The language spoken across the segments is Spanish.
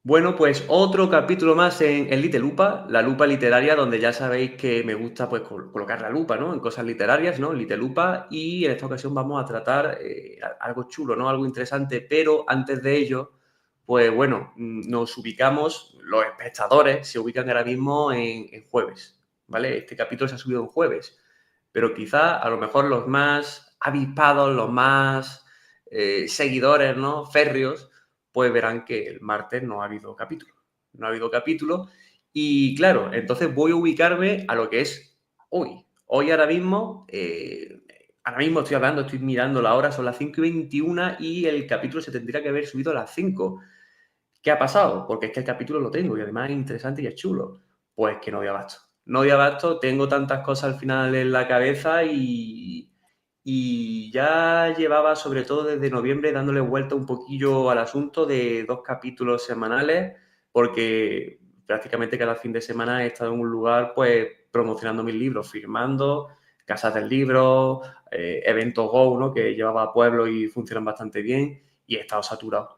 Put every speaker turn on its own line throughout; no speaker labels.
Bueno, pues otro capítulo más en Little Lupa, la lupa literaria, donde ya sabéis que me gusta pues colocar la lupa, ¿no? En cosas literarias, ¿no? Little Lupa, y en esta ocasión vamos a tratar algo chulo, ¿no? Algo interesante, pero antes de ello, pues bueno, nos ubicamos, los espectadores se ubican ahora mismo en jueves, ¿vale? Este capítulo se ha subido en jueves, pero quizá a lo mejor los más avispados, los más seguidores, ¿no? Férreos, pues verán que el martes no ha habido capítulo. No ha habido capítulo y claro, entonces voy a ubicarme a lo que es hoy. Hoy ahora mismo estoy hablando, estoy mirando la hora, son las 5:21 y el capítulo se tendría que haber subido a las 5. ¿Qué ha pasado? Porque es que el capítulo lo tengo y además es interesante y es chulo. Pues que no doy abasto. No doy abasto, tengo tantas cosas al final en la cabeza y ya llevaba, sobre todo desde noviembre, dándole vuelta un poquillo al asunto de 2 capítulos semanales, porque prácticamente cada fin de semana he estado en un lugar, pues, promocionando mis libros, firmando, casas del libro, eventos Go, ¿no? Que llevaba a pueblos y funcionan bastante bien, y he estado saturado.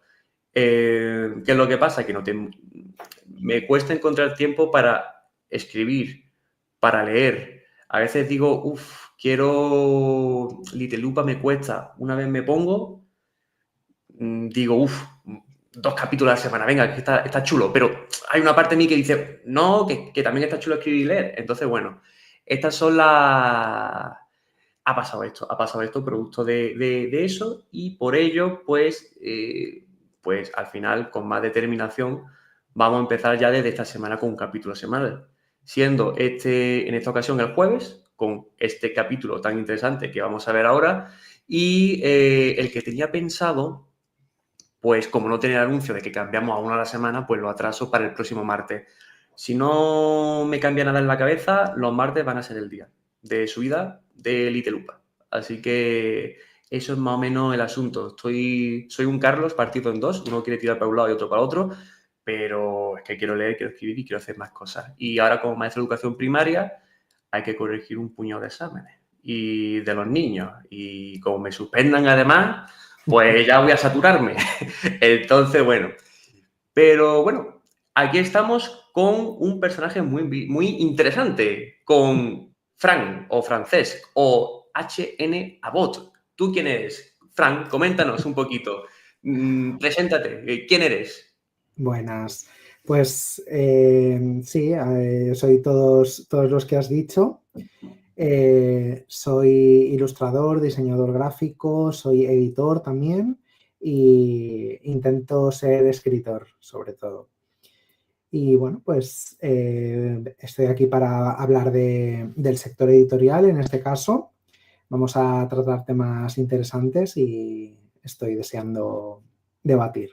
¿Qué es lo que pasa? Que me cuesta encontrar tiempo para escribir, para leer. A veces digo, quiero Little Lupa, me cuesta. Una vez me pongo, digo, 2 capítulos a la semana, venga, que está chulo. Pero hay una parte de mí que dice, no, que también está chulo escribir y leer. Entonces, bueno, estas son las... ha pasado esto producto de eso y por ello, pues al final, con más determinación, vamos a empezar ya desde esta semana con un capítulo semanal, siendo en esta ocasión el jueves, con este capítulo tan interesante que vamos a ver ahora, y el que tenía pensado, pues como no tenía el anuncio de que cambiamos a uno a la semana, pues lo atraso para el próximo martes. Si no me cambia nada en la cabeza, los martes van a ser el día de subida de Little Lupa. Así que eso es más o menos el asunto. Soy un Carlos partido en dos, uno quiere tirar para un lado y otro para otro, pero es que quiero leer, quiero escribir y quiero hacer más cosas. Y ahora como maestro de educación primaria hay que corregir un puñado de exámenes y de los niños. Y como me suspendan además, pues ya voy a saturarme. Entonces, bueno. Pero bueno, aquí estamos con un personaje muy interesante, con Frank o Francesc o HN Abbott. ¿Tú quién eres? Frank, coméntanos un poquito. Preséntate, ¿quién eres?
Buenas. Pues sí, soy todos los que has dicho. Soy ilustrador, diseñador gráfico, soy editor también y intento ser escritor sobre todo. Y bueno, pues estoy aquí para hablar del sector editorial en este caso. Vamos a tratar temas interesantes y estoy deseando debatir.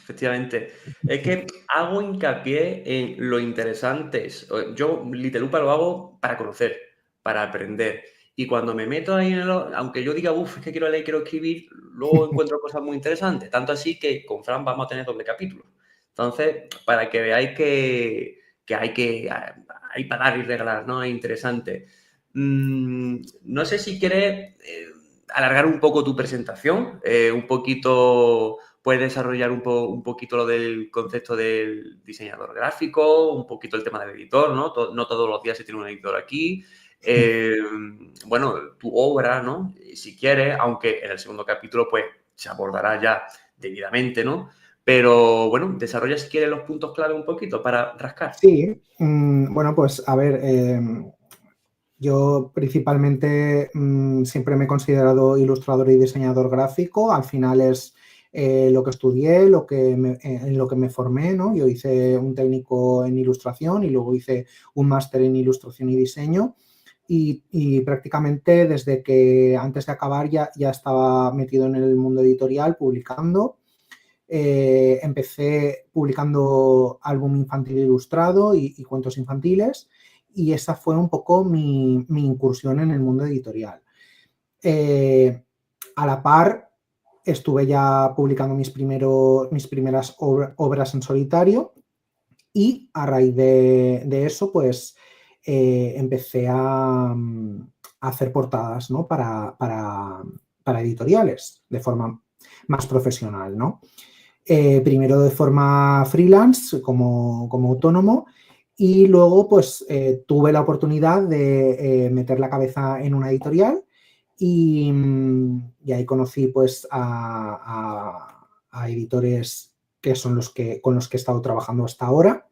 Efectivamente. Es que hago hincapié en lo interesante. Yo, Litelupa, lo hago para conocer, para aprender. Y cuando me meto ahí aunque yo diga, es que quiero leer, quiero escribir, luego encuentro cosas muy interesantes. Tanto así que con Fran vamos a tener doble capítulo. Entonces, para que veáis que hay para dar y regalar, ¿no? Es interesante. No sé si quieres alargar un poco tu presentación, un poquito. Puedes desarrollar un poquito lo del concepto del diseñador gráfico, un poquito el tema del editor, ¿no? No todos los días se tiene un editor aquí. Bueno, tu obra, ¿no? Si quieres, aunque en el segundo capítulo, pues, se abordará ya debidamente, ¿no? Pero, bueno, desarrolla si quieres los puntos clave un poquito para rascar.
Sí, bueno, pues a ver, yo principalmente siempre me he considerado ilustrador y diseñador gráfico. Al final es lo que estudié, en lo que me formé, ¿no? Yo hice un técnico en ilustración y luego hice un máster en ilustración y diseño. Y prácticamente desde que antes de acabar ya estaba metido en el mundo editorial publicando. Empecé publicando álbum infantil ilustrado y cuentos infantiles y esa fue un poco mi incursión en el mundo editorial. A la par, estuve ya publicando mis primeras obras en solitario y a raíz de eso, pues empecé a hacer portadas, ¿no? para editoriales de forma más profesional, ¿no? primero de forma freelance, como autónomo, y luego pues tuve la oportunidad de meter la cabeza en una editorial y ahí conocí pues a editores que son con los que he estado trabajando hasta ahora,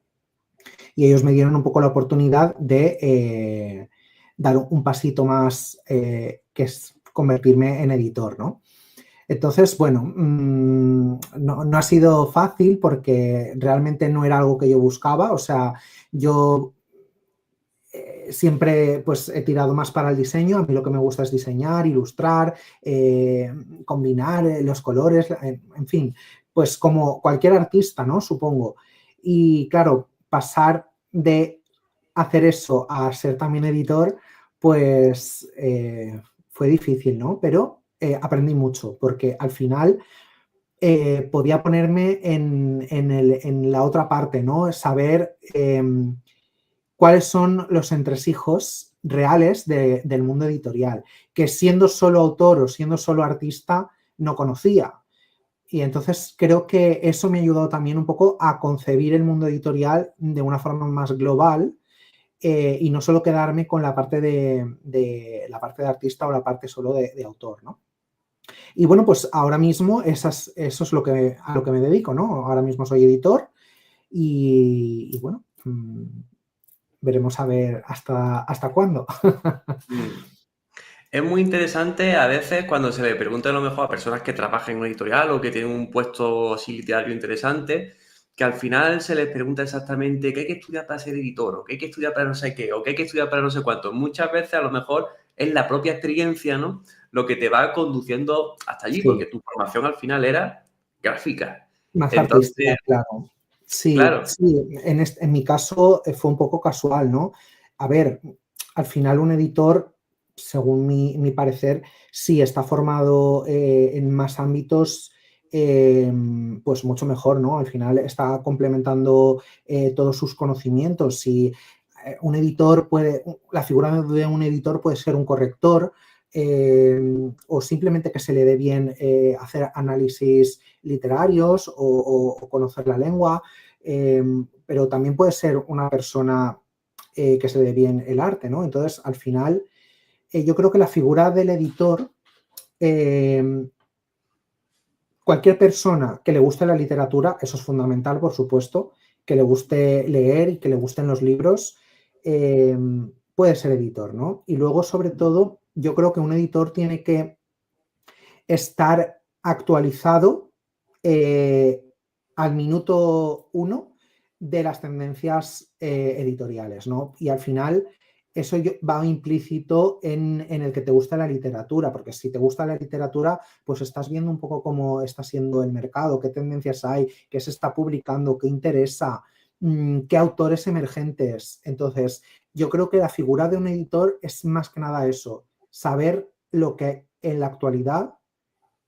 y ellos me dieron un poco la oportunidad de dar un pasito más, que es convertirme en editor, ¿no? Entonces, bueno, no ha sido fácil porque realmente no era algo que yo buscaba. O sea, yo siempre pues he tirado más para el diseño. A mí lo que me gusta es diseñar, ilustrar, combinar los colores, en fin, pues como cualquier artista, ¿no? Supongo. Y claro, pasar de hacer eso a ser también editor, pues fue difícil, ¿no? Pero aprendí mucho porque al final podía ponerme en la otra parte, ¿no? Saber cuáles son los entresijos reales del mundo editorial, que siendo solo autor o siendo solo artista no conocía. Y entonces creo que eso me ayudó también un poco a concebir el mundo editorial de una forma más global, y no solo quedarme con la parte la parte de artista o la parte solo de autor, ¿no? Y bueno, pues ahora mismo eso es a lo que me dedico, ¿no? Ahora mismo soy editor y bueno, veremos a ver hasta cuándo.
Mm. Es muy interesante a veces cuando se le pregunta a lo mejor a personas que trabajan en una editorial o que tienen un puesto así literario interesante, que al final se les pregunta exactamente qué hay que estudiar para ser editor, o qué hay que estudiar para no sé qué, o qué hay que estudiar para no sé cuánto. Muchas veces a lo mejor es la propia experiencia, ¿no? Lo que te va conduciendo hasta allí,
Sí,
porque tu formación al final era gráfica.
más artística,
Entonces,
claro. Sí,
claro.
sí, en mi caso fue un poco casual, ¿no? A ver, al final un editor, según mi parecer, sí está formado en más ámbitos, pues mucho mejor, ¿no? Al final está complementando todos sus conocimientos. Y un editor la figura de un editor puede ser un corrector, o simplemente que se le dé bien hacer análisis literarios o conocer la lengua, pero también puede ser una persona que se le dé bien el arte, ¿no? Entonces, al final, yo creo que la figura del editor, eh, cualquier persona que le guste la literatura, eso es fundamental, por supuesto, que le guste leer y que le gusten los libros, eh, puede ser editor, ¿no? Y luego, sobre todo, yo creo que un editor tiene que estar actualizado eh, al minuto uno de las tendencias editoriales, ¿no? Y al final eso va implícito en el que te gusta la literatura, porque si te gusta la literatura, pues estás viendo un poco cómo está siendo el mercado, qué tendencias hay, qué se está publicando, qué interesa, qué autores emergentes. Entonces, yo creo que la figura de un editor es más que nada eso, saber lo que en la actualidad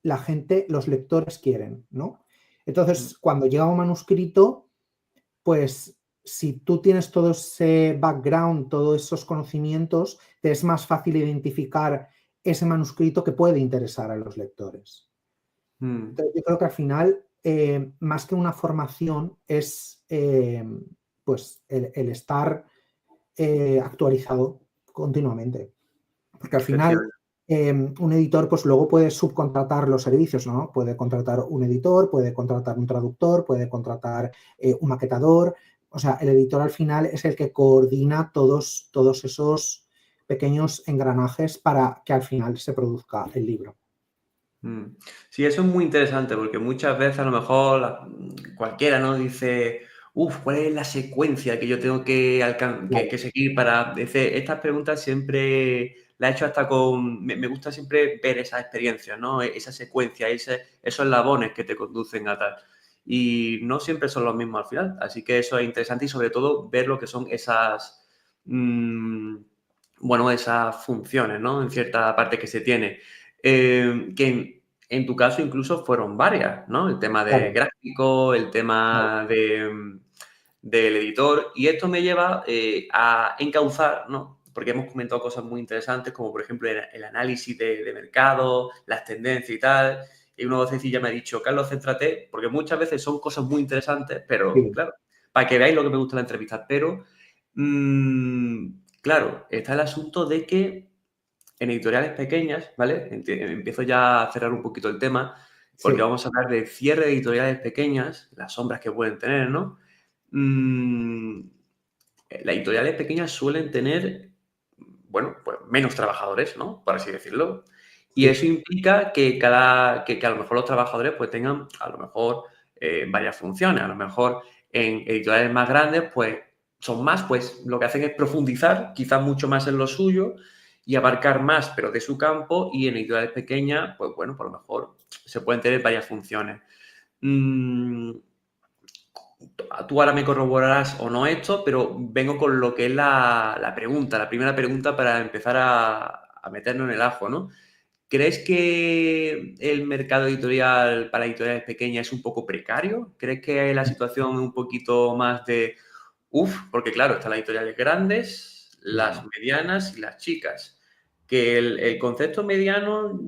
la gente, los lectores quieren, ¿no? Entonces, cuando llega un manuscrito, pues si tú tienes todo ese background, todos esos conocimientos, te es más fácil identificar ese manuscrito que puede interesar a los lectores.
Mm.
Entonces, yo creo que al final, más que una formación, es pues el estar actualizado continuamente. Porque al final
Efectivamente.
un editor pues luego puede subcontratar los servicios, ¿no? Puede contratar un editor, puede contratar un traductor, puede contratar un maquetador. O sea, el editor al final es el que coordina todos esos pequeños engranajes para que al final se produzca el libro.
Mm. Sí, eso es muy interesante porque muchas veces a lo mejor cualquiera, ¿no? Dice, uff, ¿cuál es la secuencia que yo tengo que,
Claro,
que seguir para... Dice, estas preguntas siempre las he hecho hasta con... Me gusta siempre ver esas experiencias, ¿no? Esa secuencia, esos eslabones que te conducen a tal. Y no siempre son los mismos al final. Así que eso es interesante y sobre todo ver lo que son esas... bueno, esas funciones, ¿no? En cierta parte que se tiene. Que en tu caso incluso fueron varias, ¿no? El tema de
claro,
gráfico, el
claro.
tema del editor, y esto me lleva a encauzar, ¿no? Porque hemos comentado cosas muy interesantes, como por ejemplo el análisis de mercado, las tendencias y tal, y una vocecilla me ha dicho, Carlos, céntrate, porque muchas veces son cosas muy interesantes, pero
Sí,
claro, para que veáis lo que me gusta de la entrevista, pero claro, está el asunto de que en editoriales pequeñas, ¿vale? Empiezo ya a cerrar un poquito el tema, porque
sí,
vamos a hablar de cierre de editoriales pequeñas, las sombras que pueden tener, ¿no? Mm, las editoriales pequeñas suelen tener, bueno, pues menos trabajadores, ¿no? Por así decirlo. Y
sí.
eso implica que que a lo mejor los trabajadores pues tengan a lo mejor varias funciones. A lo mejor en editoriales más grandes pues son más, pues lo que hacen es profundizar quizás mucho más en lo suyo y abarcar más, pero de su campo. Y en editoriales pequeñas, pues bueno, por lo mejor se pueden tener varias funciones. Mm, Tú ahora me corroborarás o no esto, pero vengo con lo que es la pregunta, la primera pregunta para empezar a meternos en el ajo, ¿no? ¿Crees que el mercado editorial para editoriales pequeñas es un poco precario? ¿Crees que la situación es un poquito más de, porque claro, están las editoriales grandes, las
Ya.
medianas y las chicas? Que el concepto mediano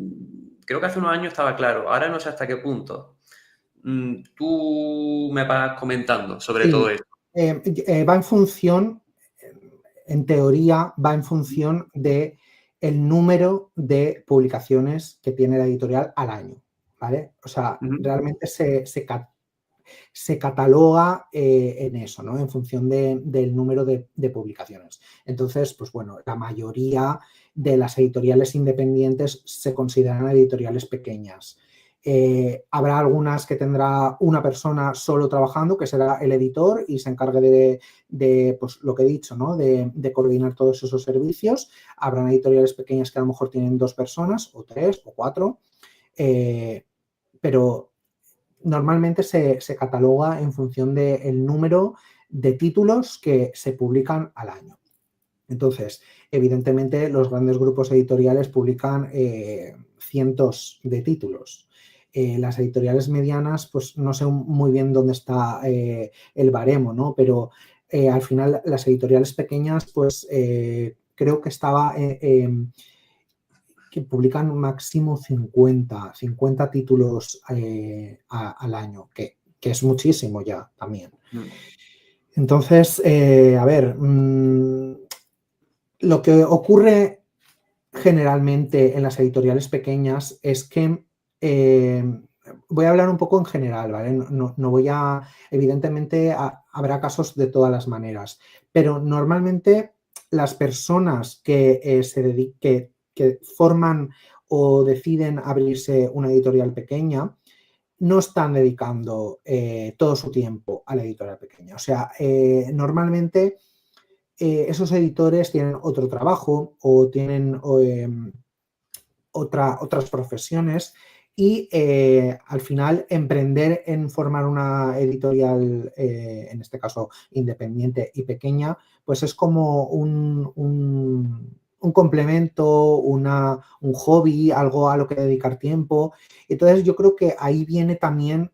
creo que hace unos años estaba claro, ahora no sé hasta qué punto. Tú me vas comentando sobre todo
Sí,
esto.
va en función, en teoría, va en función de el número de publicaciones que tiene la editorial al año, ¿vale? O sea,
Ujú.
realmente se cataloga en eso, ¿no? En función del número de publicaciones. Entonces, pues bueno, la mayoría de las editoriales independientes se consideran editoriales pequeñas. Habrá algunas que tendrá una persona solo trabajando, que será el editor y se encargue de pues, lo que he dicho, ¿no? De coordinar todos esos servicios. Habrán editoriales pequeñas que a lo mejor tienen 2 personas o 3 o 4, pero normalmente se cataloga en función del número de títulos que se publican al año. Entonces, evidentemente, los grandes grupos editoriales publican cientos de títulos. Las editoriales medianas, pues no sé muy bien dónde está el baremo, ¿no? Pero al final las editoriales pequeñas, pues creo que estaba que publican máximo 50 títulos al año, que es muchísimo ya también.
Mm.
Entonces, a ver, lo que ocurre generalmente en las editoriales pequeñas es que voy a hablar un poco en general, ¿vale? No voy a, evidentemente habrá casos de todas las maneras, pero normalmente las personas que se dediquen, que forman o deciden abrirse una editorial pequeña, no están dedicando todo su tiempo a la editorial pequeña. O sea, normalmente esos editores tienen otro trabajo o tienen otras profesiones y al final emprender en formar una editorial, en este caso independiente y pequeña, pues es como un complemento, un hobby, algo a lo que dedicar tiempo. Entonces yo creo que ahí viene también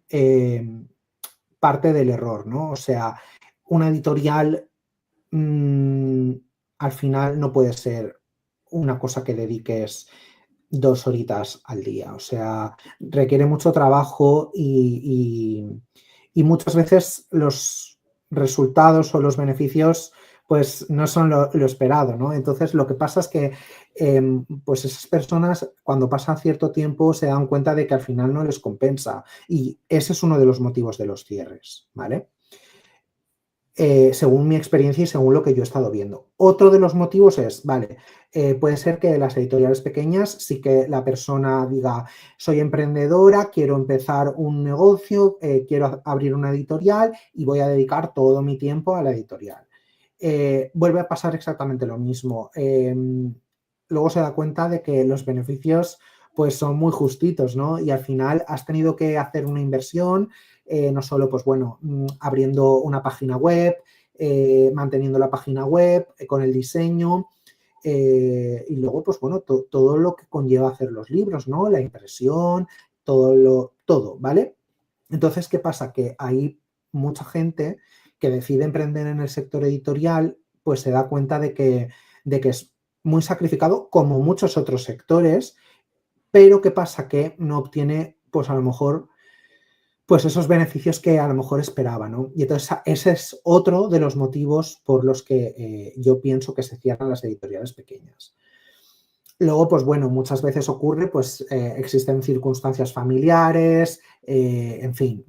parte del error, ¿no? O sea, una editorial al final no puede ser una cosa que dediques 2 horitas al día. O sea, requiere mucho trabajo y muchas veces los resultados o los beneficios pues no son lo esperado, ¿no? Entonces lo que pasa es que pues esas personas cuando pasan cierto tiempo se dan cuenta de que al final no les compensa y ese es uno de los motivos de los cierres, ¿vale? Según mi experiencia y según lo que yo he estado viendo. Otro de los motivos es, vale, puede ser que las editoriales pequeñas sí que la persona diga, soy emprendedora, quiero empezar un negocio, quiero abrir una editorial y voy a dedicar todo mi tiempo a la editorial. Vuelve a pasar exactamente lo mismo. Luego se da cuenta de que los beneficios pues son muy justitos, ¿no? Y al final has tenido que hacer una inversión, no solo, pues bueno, abriendo una página web, manteniendo la página web, con el diseño, y luego, pues bueno, todo lo que conlleva hacer los libros, ¿no? La impresión, todo, ¿vale? Entonces, ¿qué pasa? Que hay mucha gente que decide emprender en el sector editorial, pues se da cuenta de que es muy sacrificado, como muchos otros sectores, pero ¿qué pasa? Que no obtiene pues a lo mejor, pues esos beneficios que a lo mejor esperaba, ¿no? Y entonces ese es otro de los motivos por los que yo pienso que se cierran las editoriales pequeñas. Luego, pues bueno, muchas veces ocurre, pues existen circunstancias familiares, en fin,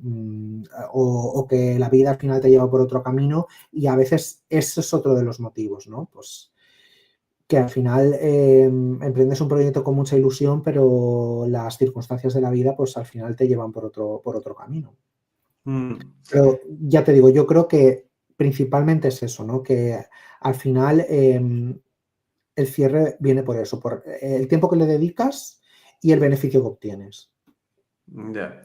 o que la vida al final te lleva por otro camino y a veces ese es otro de los motivos, ¿no? Pues que al final emprendes un proyecto con mucha ilusión, pero las circunstancias de la vida, pues al final te llevan por otro camino.
Mm.
Pero ya te digo, yo creo que principalmente es eso, ¿no? Que al final el cierre viene por eso, por el tiempo que le dedicas y el beneficio que obtienes.
Ya.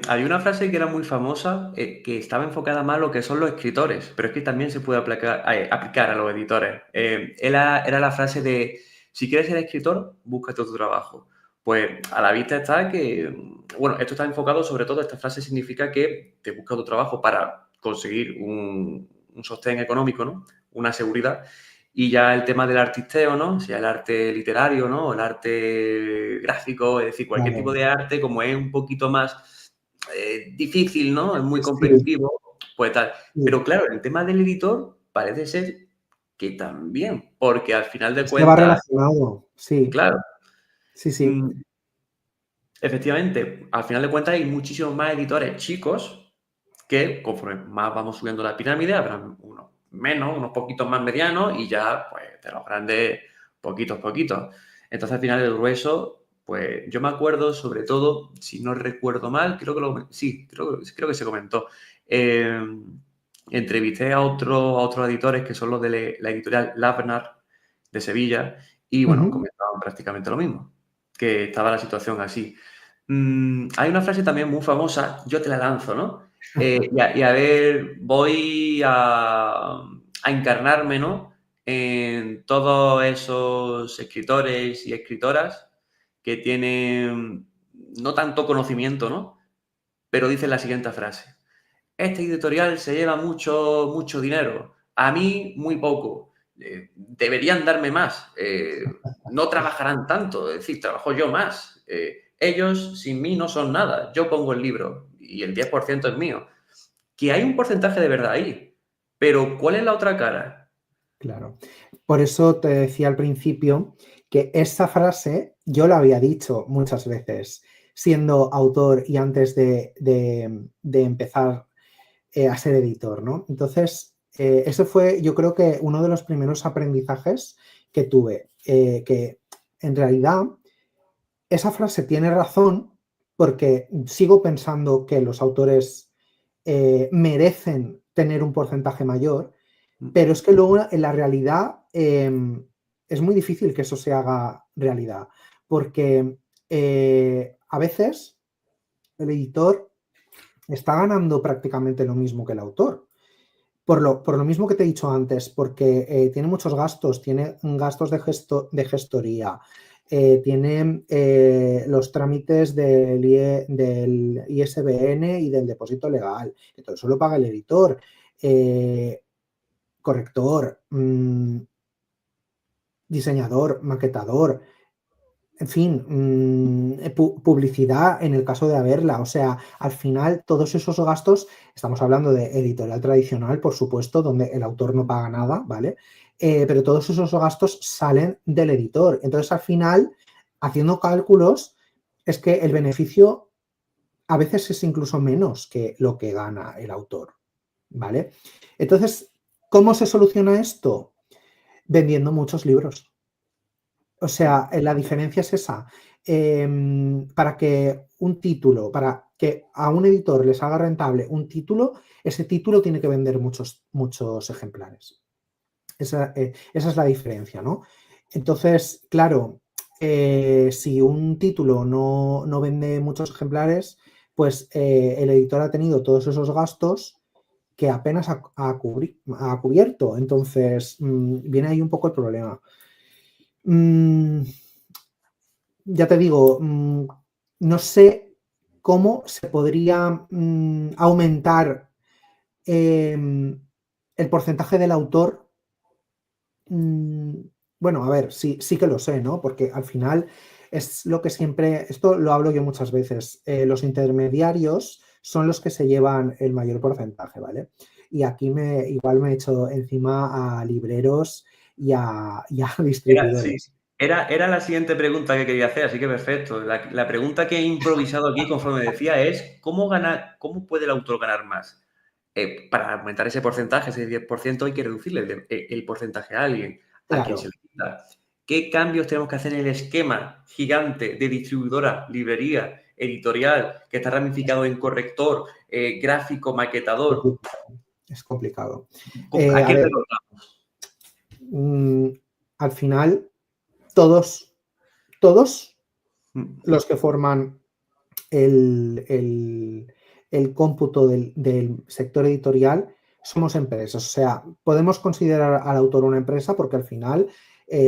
Hay una frase que era muy famosa, que estaba enfocada más a lo que son los escritores, pero es que también se puede aplicar a los editores. Era la frase de, si quieres ser escritor, búscate tu trabajo. Pues a la vista está que, bueno, esto está enfocado sobre todo, esta frase significa que te buscas tu trabajo para conseguir un sostén económico, ¿no? Una seguridad. Y ya el tema del artisteo, ¿no? Sea el arte literario, ¿no? O el arte gráfico, es decir, cualquier tipo
Claro.
de arte, como es un poquito más difícil, ¿no? Es muy
Sí,
competitivo, pues tal.
sí.
Pero claro, el tema del editor parece ser que también, porque al final de
Es que va
cuentas,
relacionado, sí,
claro,
sí, sí.
mm, efectivamente, al final de cuentas hay muchísimos más editores chicos que conforme más vamos subiendo la pirámide, habrán unos menos, unos poquitos más medianos y ya, pues, de los grandes, poquitos, poquitos. Entonces, al final, el grueso, pues, yo me acuerdo, sobre todo, si no recuerdo mal, sí, creo que se comentó. eh, Entrevisté a otros editores que son los de la editorial Labnar de Sevilla y, bueno,
Ujú,
comentaban prácticamente lo mismo, que estaba la situación así. Hay una frase también muy famosa, yo te la lanzo, ¿no? Y a ver, voy a encarnarme, ¿no? En todos esos escritores y escritoras que tienen no tanto conocimiento, ¿no? Pero dicen la siguiente frase. Este editorial se lleva mucho, mucho dinero. A mí, muy poco. Deberían darme más. No trabajarán tanto. Es decir, trabajo yo más. Ellos sin mí no son nada. Yo pongo el libro y el 10% es mío. Que hay un porcentaje de verdad ahí. Pero ¿cuál es la otra cara?
claro. Por eso te decía al principio que esa frase yo la había dicho muchas veces siendo autor y antes de empezar a ser editor, ¿no? Entonces, ese fue yo creo que uno de los primeros aprendizajes que tuve, que en realidad esa frase tiene razón porque sigo pensando que los autores merecen tener un porcentaje mayor, pero es que luego en la realidad es muy difícil que eso se haga realidad, porque a veces el editor está ganando prácticamente lo mismo que el autor. Por lo mismo que te he dicho antes, porque tiene muchos gastos, tiene gastos de gestoría, tiene los trámites del ISBN y del depósito legal, que todo eso lo paga el editor, corrector, diseñador, maquetador, en fin, publicidad en el caso de haberla. O sea, al final todos esos gastos, estamos hablando de editorial tradicional, por supuesto, donde el autor no paga nada, ¿vale? Pero todos esos gastos salen del editor. Entonces, al final, haciendo cálculos, es que el beneficio a veces es incluso menos que lo que gana el autor, ¿vale? Entonces, ¿cómo se soluciona esto? Vendiendo muchos libros. O sea, la diferencia es esa. Para que un título, para que a un editor les haga rentable un título, ese título tiene que vender muchos, muchos ejemplares. Esa es la diferencia, ¿no? Entonces, claro, si un título no vende muchos ejemplares, pues el editor ha tenido todos esos gastos que apenas ha cubierto. Entonces, viene ahí un poco el problema. Mm, ya te digo, no sé cómo se podría aumentar el porcentaje del autor. mm, bueno, a ver, sí, sí que lo sé, ¿no? Porque al final es lo que siempre, esto lo hablo yo muchas veces, los intermediarios son los que se llevan el mayor porcentaje, ¿vale? Y aquí igual me he hecho encima a libreros y a
Sí,
distribuidores.
era la siguiente pregunta que quería hacer, así que perfecto. La pregunta que he improvisado aquí conforme decía es, ¿cómo puede el autor ganar más? Para aumentar ese porcentaje, ese 10%, hay que reducirle el porcentaje a alguien, a quien se
Claro,
le quita. ¿Qué cambios tenemos que hacer en el esquema gigante de distribuidora, librería, editorial, que está ramificado en corrector, gráfico, maquetador?
es complicado.
¿A
A
qué
ver,
derrotamos?
mm, al final, todos los que forman el cómputo del sector editorial somos empresas. O sea, podemos considerar al autor una empresa porque al final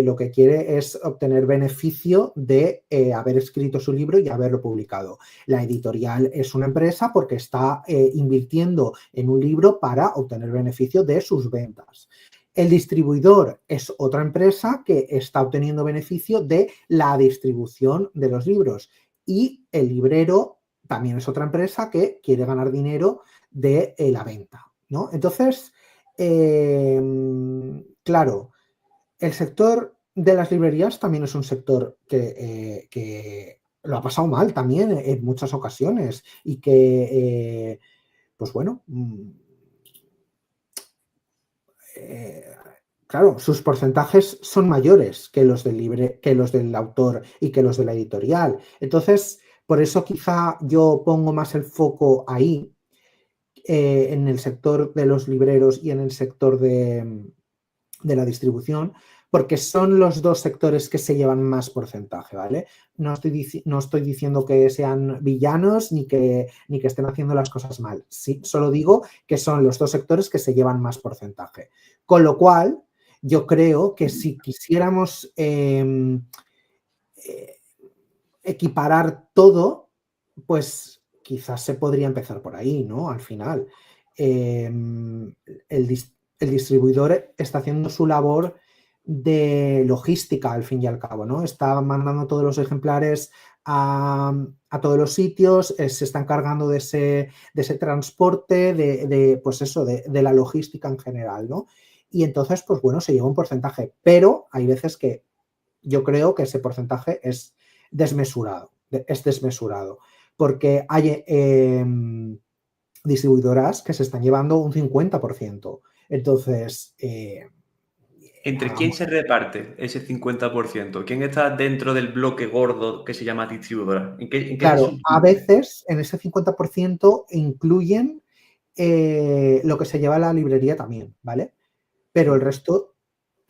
lo que quiere es obtener beneficio de haber escrito su libro y haberlo publicado. La editorial es una empresa porque está invirtiendo en un libro para obtener beneficio de sus ventas. El distribuidor es otra empresa que está obteniendo beneficio de la distribución de los libros. Y el librero también es otra empresa que quiere ganar dinero de la venta, ¿no? Entonces, claro, el sector de las librerías también es un sector que lo ha pasado mal también en muchas ocasiones y que, pues bueno, eh, claro, sus porcentajes son mayores que los del autor y que los de la editorial. Entonces, por eso quizá yo pongo más el foco ahí, en el sector de los libreros y en el sector de la distribución, porque son los dos sectores que se llevan más porcentaje, ¿vale? No estoy diciendo que sean villanos ni que estén haciendo las cosas mal. Sí, solo digo que son los dos sectores que se llevan más porcentaje. Con lo cual, yo creo que si quisiéramos equiparar todo, pues quizás se podría empezar por ahí, ¿no? Al final, eh, el distribuidor está haciendo su labor de logística, al fin y al cabo, ¿no? Está mandando todos los ejemplares a todos los sitios, se está encargando de ese transporte, pues eso, de la logística en general, ¿no? Y entonces, pues bueno, se lleva un porcentaje, pero hay veces que yo creo que ese porcentaje es desmesurado, porque hay distribuidoras que se están llevando un 50%. Entonces,
¿Entre quién se
hagamos,
reparte ese 50%? ¿Quién está dentro del bloque gordo que se llama distribuidora? ¿En qué se
claro, a
subdivide?
veces en ese 50% incluyen lo que se lleva a la librería también, ¿vale? Pero el resto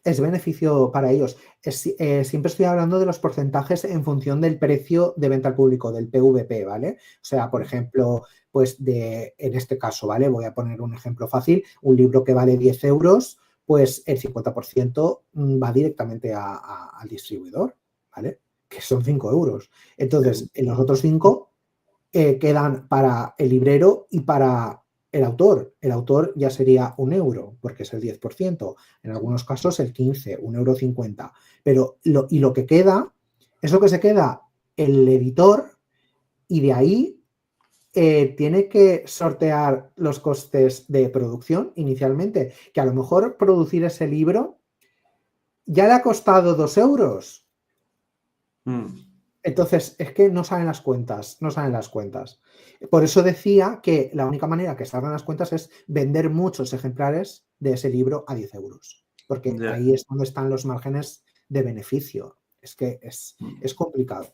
es beneficio para ellos. Siempre estoy hablando de los porcentajes en función del precio de venta al público, del PVP, ¿vale? O sea, por ejemplo, pues en este caso, ¿vale? Voy a poner un ejemplo fácil, un libro que vale 10 euros, pues el 50% va directamente al distribuidor, ¿vale? Que son 5 euros. Entonces, en los otros 5 quedan para el librero y para el autor. El autor ya sería 1 euro, porque es el 10%. En algunos casos el 15, 1,50 €. Pero lo que queda es lo que se queda el editor y de ahí tiene que sortear los costes de producción inicialmente, que a lo mejor producir ese libro ya le ha costado 2 euros.
Mm,
Entonces, es que no salen las cuentas, no salen las cuentas. Por eso decía que la única manera que salgan las cuentas es vender muchos ejemplares de ese libro a 10 euros, porque
ya.
ahí es donde están los márgenes de beneficio. Es que
Mm.
es complicado.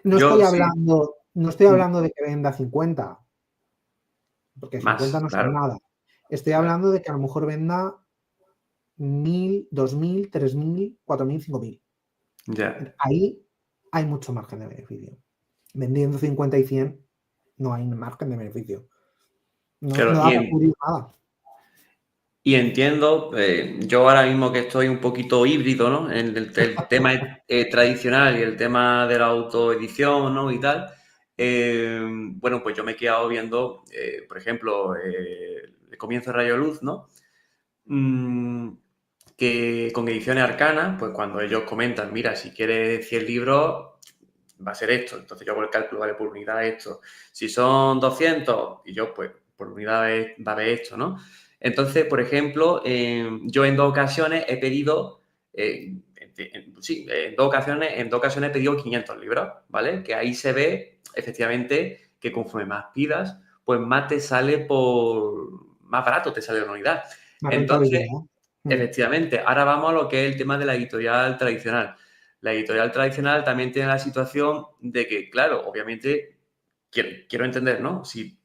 No
Yo
estoy
sí.
hablando, no estoy
Mm.
hablando de que venda 50, porque 50
Más,
no son
claro,
nada. Estoy
claro.
hablando de que a lo mejor venda 1.000, 2.000, 3.000, 4.000, 5.000.
Ya.
Ahí hay mucho margen de beneficio. Vendiendo 50 y 100 no hay margen de beneficio. No,
Claro,
no da para cubrir nada.
y entiendo, yo ahora mismo que estoy un poquito híbrido, ¿no? En el tema tradicional y el tema de la autoedición, ¿no? Y tal. Bueno, pues yo me he quedado viendo, por ejemplo, el comienzo de Rayo Luz, ¿no? Mm, que con Ediciones Arcanas, pues cuando ellos comentan, mira, si quieres 100 libros, va a ser esto. Entonces yo hago el cálculo, vale, por unidad esto. Si son 200, y yo, pues, por unidad va a haber esto, ¿no? Entonces, por ejemplo, yo en 2 ocasiones he pedido, en 2 ocasiones he pedido 500 libros, ¿vale? Que ahí se ve, efectivamente, que conforme más pidas, pues más te sale más barato te sale la unidad.
Más
Entonces,
rentabilidad.
efectivamente, ahora vamos a lo que es el tema de la editorial tradicional. La editorial tradicional también tiene la situación de que, claro, obviamente, quiero entender, ¿no? Si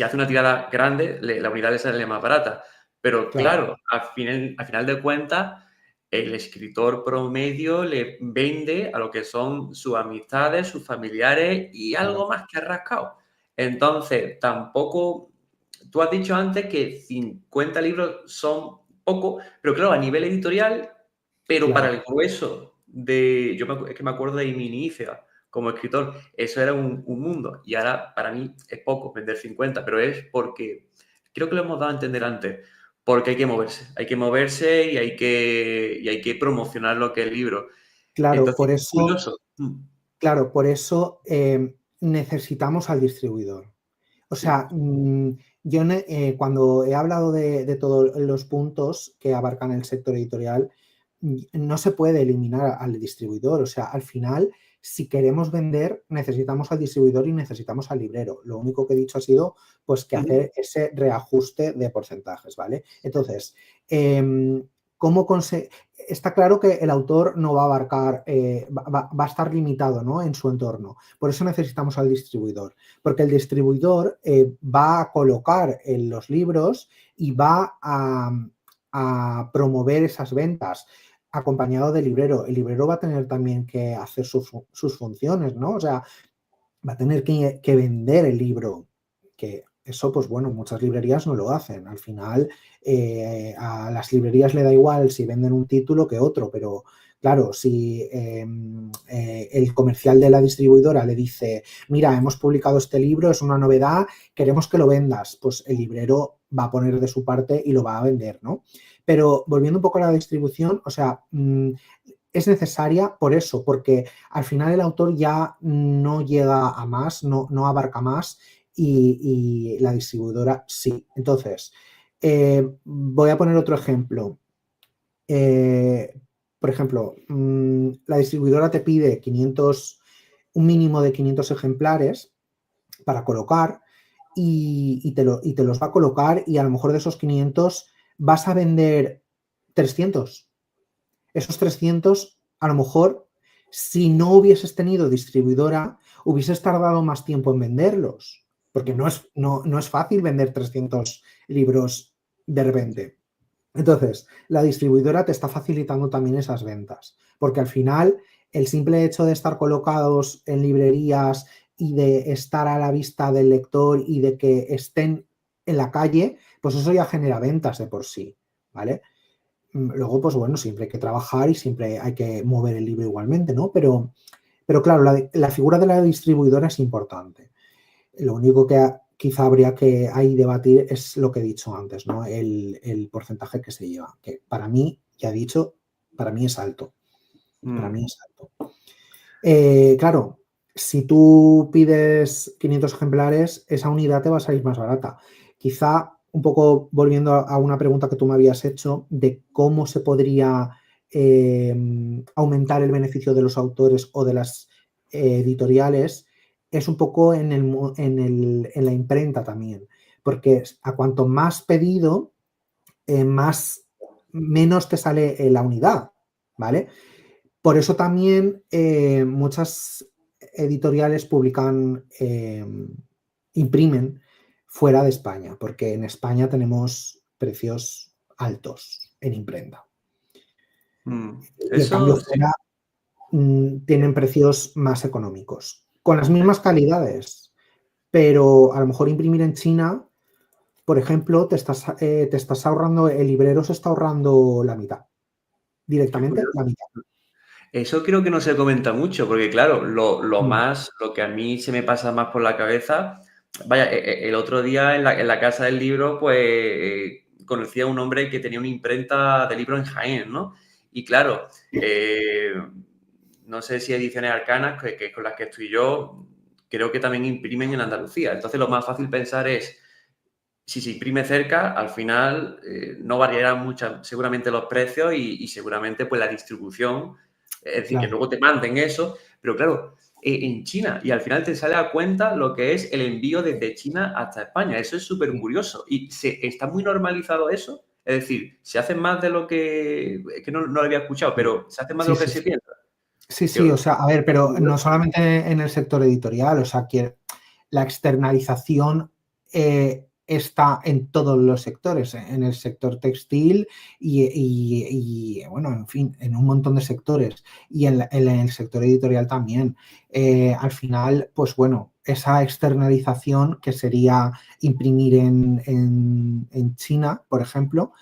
hace una tirada grande, la unidad le sale más barata. Pero
Claro,
claro, al final de cuentas, el escritor promedio le vende a lo que son sus amistades, sus familiares y
claro,
algo más que ha rascado. Entonces, tampoco. Tú has dicho antes que 50 libros son poco, pero claro, a nivel editorial, pero para
claro.
el grueso es que me acuerdo de mi inicio como escritor, eso era un mundo. Y ahora, para mí, es poco vender 50, pero es porque, creo que lo hemos dado a entender antes, porque hay que moverse y hay que promocionar lo que es el libro.
Claro,
Entonces,
por
es
eso,
curioso.
claro, por eso necesitamos al distribuidor. O
Sí.
sea, yo cuando he hablado de todos los puntos que abarcan el sector editorial, no se puede eliminar al distribuidor. O sea, al final, si queremos vender, necesitamos al distribuidor y necesitamos al librero. Lo único que he dicho ha sido, pues, que
Ujú.
hacer ese reajuste de porcentajes, ¿vale? Entonces, em, ¿cómo está claro que el autor no va a abarcar, va a estar limitado, ¿no?, en su entorno. Por eso necesitamos al distribuidor, porque el distribuidor va a colocar en los libros y va a promover esas ventas acompañado del librero. El librero va a tener también que hacer sus funciones, ¿no? O sea, va a tener que vender el libro, que eso, pues bueno, muchas librerías no lo hacen. Al final, a las librerías le da igual si venden un título que otro, pero claro, si el comercial de la distribuidora le dice, mira, hemos publicado este libro, es una novedad, queremos que lo vendas, pues el librero va a poner de su parte y lo va a vender, ¿no? Pero volviendo un poco a la distribución, o sea, es necesaria por eso, porque al final el autor ya no llega a más, no abarca más y la distribuidora sí. Entonces, voy a poner otro ejemplo. Eh, por ejemplo, la distribuidora te pide un mínimo de 500 ejemplares para colocar y te los va a colocar y a lo mejor de esos 500 vas a vender 300. Esos 300, a lo mejor, si no hubieses tenido distribuidora, hubieses tardado más tiempo en venderlos, porque no es fácil vender 300 libros de repente. Entonces, la distribuidora te está facilitando también esas ventas, porque al final el simple hecho de estar colocados en librerías y de estar a la vista del lector y de que estén en la calle, pues eso ya genera ventas de por sí, ¿vale? Luego, pues bueno, siempre hay que trabajar y siempre hay que mover el libro igualmente, ¿no? Pero claro, la figura de la distribuidora es importante. Lo único que quizá habría que ahí debatir es lo que he dicho antes, ¿no? El porcentaje que se lleva, que para mí, ya he dicho, para mí es alto. Para
Mm.
mí es alto. Claro, si tú pides 500 ejemplares, esa unidad te va a salir más barata. Quizá un poco volviendo a una pregunta que tú me habías hecho de cómo se podría aumentar el beneficio de los autores o de las editoriales, es un poco en la imprenta también, porque a cuanto más pedido, menos te sale la unidad, ¿vale? Por eso también muchas editoriales imprimen fuera de España, porque en España tenemos precios altos en imprenta. Y en cambio
Eso sí.
fuera tienen precios más económicos, con las mismas calidades, pero a lo mejor imprimir en China, por ejemplo, te estás ahorrando, el librero se está ahorrando la mitad,
Qué
directamente
curioso.
la mitad.
Eso creo que no se comenta mucho, porque claro,
Mm.
lo que a mí se me pasa más por la cabeza, vaya, el otro día en la casa del libro, pues conocí a un hombre que tenía una imprenta de libro en Jaén, ¿no? Y claro, no sé si Ediciones Arcanas, que con las que estoy yo, creo que también imprimen en Andalucía. Entonces, lo más fácil pensar es, si se imprime cerca, al final no variarán mucho seguramente los precios y seguramente pues la distribución, es decir, que
claro.
luego te manden eso, pero claro, en China, y al final te sale a cuenta lo que es el envío desde China hasta España. Eso es súper
Sí,
curioso y está muy normalizado eso. Es decir, se hace más de lo que, es que no lo había escuchado, pero se hace más de
sí,
lo que
sí,
se
sí.
piensa.
Sí,
Que,
sí, o sea, a ver, pero no
curioso.
solamente en el sector editorial, o sea, que la externalización está en todos los sectores, en el sector textil bueno, en fin, en un montón de sectores y en el sector editorial también. Al final, pues bueno, esa externalización que sería imprimir en China, por ejemplo,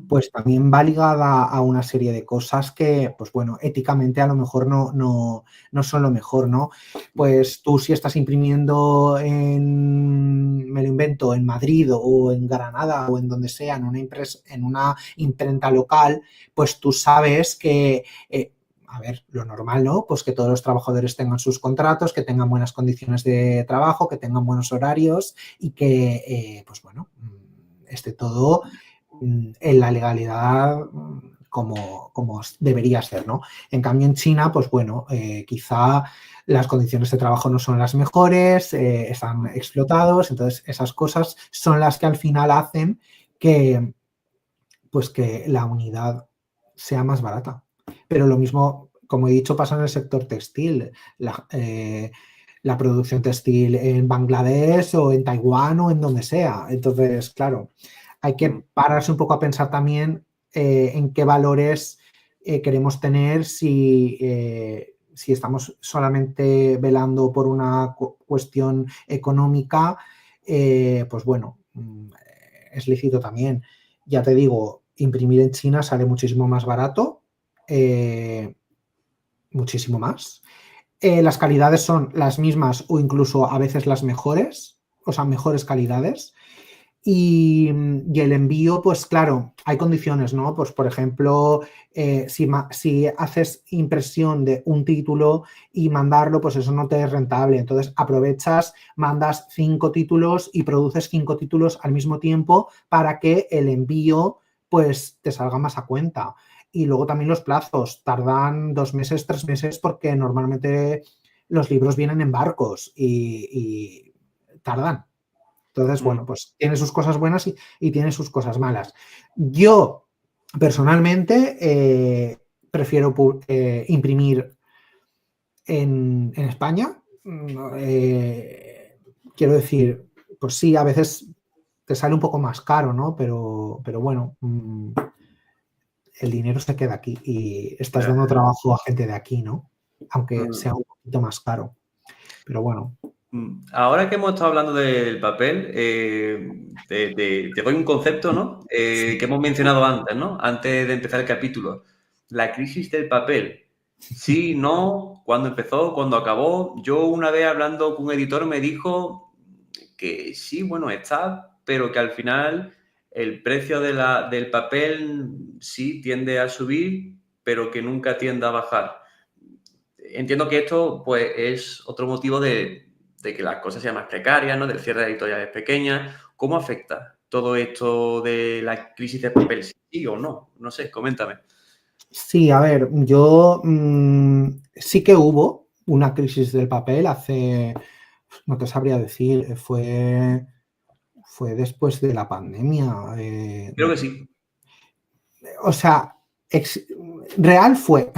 pues también va ligada a una serie de cosas que, pues bueno, éticamente a lo mejor no son lo mejor, ¿no? Pues tú si estás imprimiendo me lo invento, en Madrid o en Granada o en donde sea, en una imprenta local, pues tú sabes que... a ver, lo normal, ¿no? Pues que todos los trabajadores tengan sus contratos, que tengan buenas condiciones de trabajo, que tengan buenos horarios y que, pues bueno, esté todo en la legalidad como debería ser, ¿no? En cambio, en China, pues bueno, quizá las condiciones de trabajo no son las mejores, están explotados, entonces esas cosas son las que al final hacen que, pues que la unidad sea más barata. Pero lo mismo, como he dicho, pasa en el sector textil. La producción textil en Bangladesh o en Taiwán o en donde sea. Entonces, claro, hay que pararse un poco a pensar también en qué valores queremos tener si estamos solamente velando por una cuestión económica, pues bueno, es lícito también. Ya te digo, imprimir en China sale muchísimo más barato, muchísimo más. Las calidades son las mismas o incluso a veces las mejores, o sea, mejores calidades. Y el envío, pues claro, hay condiciones, ¿no? Pues por ejemplo, si haces impresión de un título y mandarlo, pues eso no te es rentable. Entonces aprovechas, mandas 5 títulos y produces 5 títulos al mismo tiempo para que el envío pues te salga más a cuenta. Y luego también los plazos, tardan 2 meses, 3 meses, porque normalmente los libros vienen en barcos y tardan. Entonces, bueno, pues tiene sus cosas buenas y tiene sus cosas malas. Yo, personalmente, prefiero imprimir en España. Quiero decir, pues sí, a veces te sale un poco más caro, ¿no? Pero bueno, el dinero se queda aquí y estás
Ya.
dando trabajo a gente de aquí, ¿no? Aunque
Mm.
sea un poquito más caro. Pero bueno.
Ahora que hemos estado hablando del papel, te doy un concepto, ¿no? Que hemos mencionado antes, ¿no? Antes de empezar el capítulo. La crisis del papel. Sí, no, cuándo empezó, cuándo acabó. Yo una vez hablando con un editor me dijo que sí, bueno, está, pero que al final el precio del papel sí tiende a subir, pero que nunca tiende a bajar. Entiendo que esto pues es otro motivo de que las cosas sean más precarias, ¿no? Del cierre de editoriales pequeñas. ¿Cómo afecta todo esto de la crisis de papel? ¿Sí o no? No sé, coméntame.
Sí, a ver, yo sí que hubo una crisis del papel no te sabría decir, fue después de la pandemia.
Creo que sí.
O sea, real fue,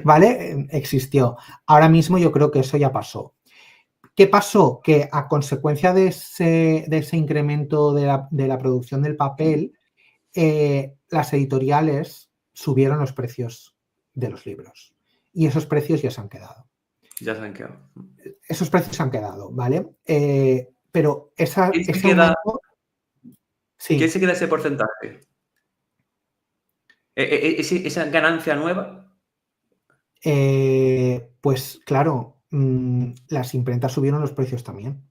¿vale? Existió. Ahora mismo yo creo que eso ya pasó. ¿Qué pasó? Que a consecuencia de ese incremento de la producción del papel, las editoriales subieron los precios de los libros y esos precios ya se han quedado.
Ya se han quedado.
Esos precios se han quedado, ¿vale? Pero
¿Quién se
ese
queda,
aumento,
quién
sí,
se queda ese porcentaje? Esa ganancia nueva.
pues claro, las imprentas subieron los precios también.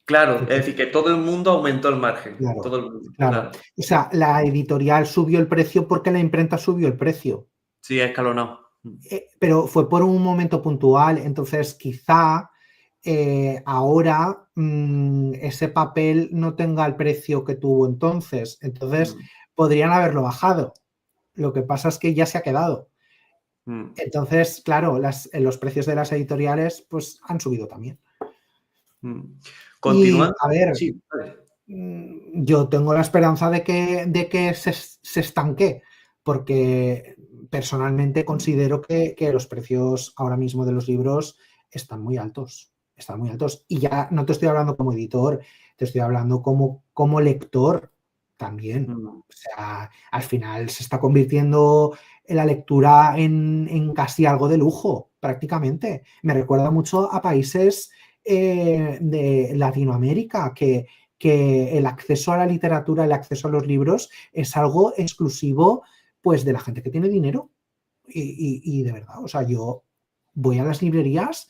Claro, es
Entonces,
decir, que todo el mundo aumentó el margen.
claro,
Todo el mundo,
claro.
claro.
O sea, la editorial subió el precio porque la imprenta subió el precio.
Sí, escalonado.
pero fue por un momento puntual, entonces quizá ahora ese papel no tenga el precio que tuvo entonces, podrían haberlo bajado. Lo que pasa es que ya se ha quedado. Entonces, claro, los precios de las editoriales pues han subido también. Y,
Continuando.
a ver,
Sí, vale.
yo tengo la esperanza de que se estanque, porque personalmente considero que los precios ahora mismo de los libros están muy altos. Están muy altos. Y ya no te estoy hablando como editor, te estoy hablando como lector también. O sea, al final se está convirtiendo la lectura en casi algo de lujo, prácticamente. Me recuerda mucho a países de Latinoamérica que el acceso a la literatura, el acceso a los libros es algo exclusivo pues de la gente que tiene dinero. Y de verdad, o sea, yo voy a las librerías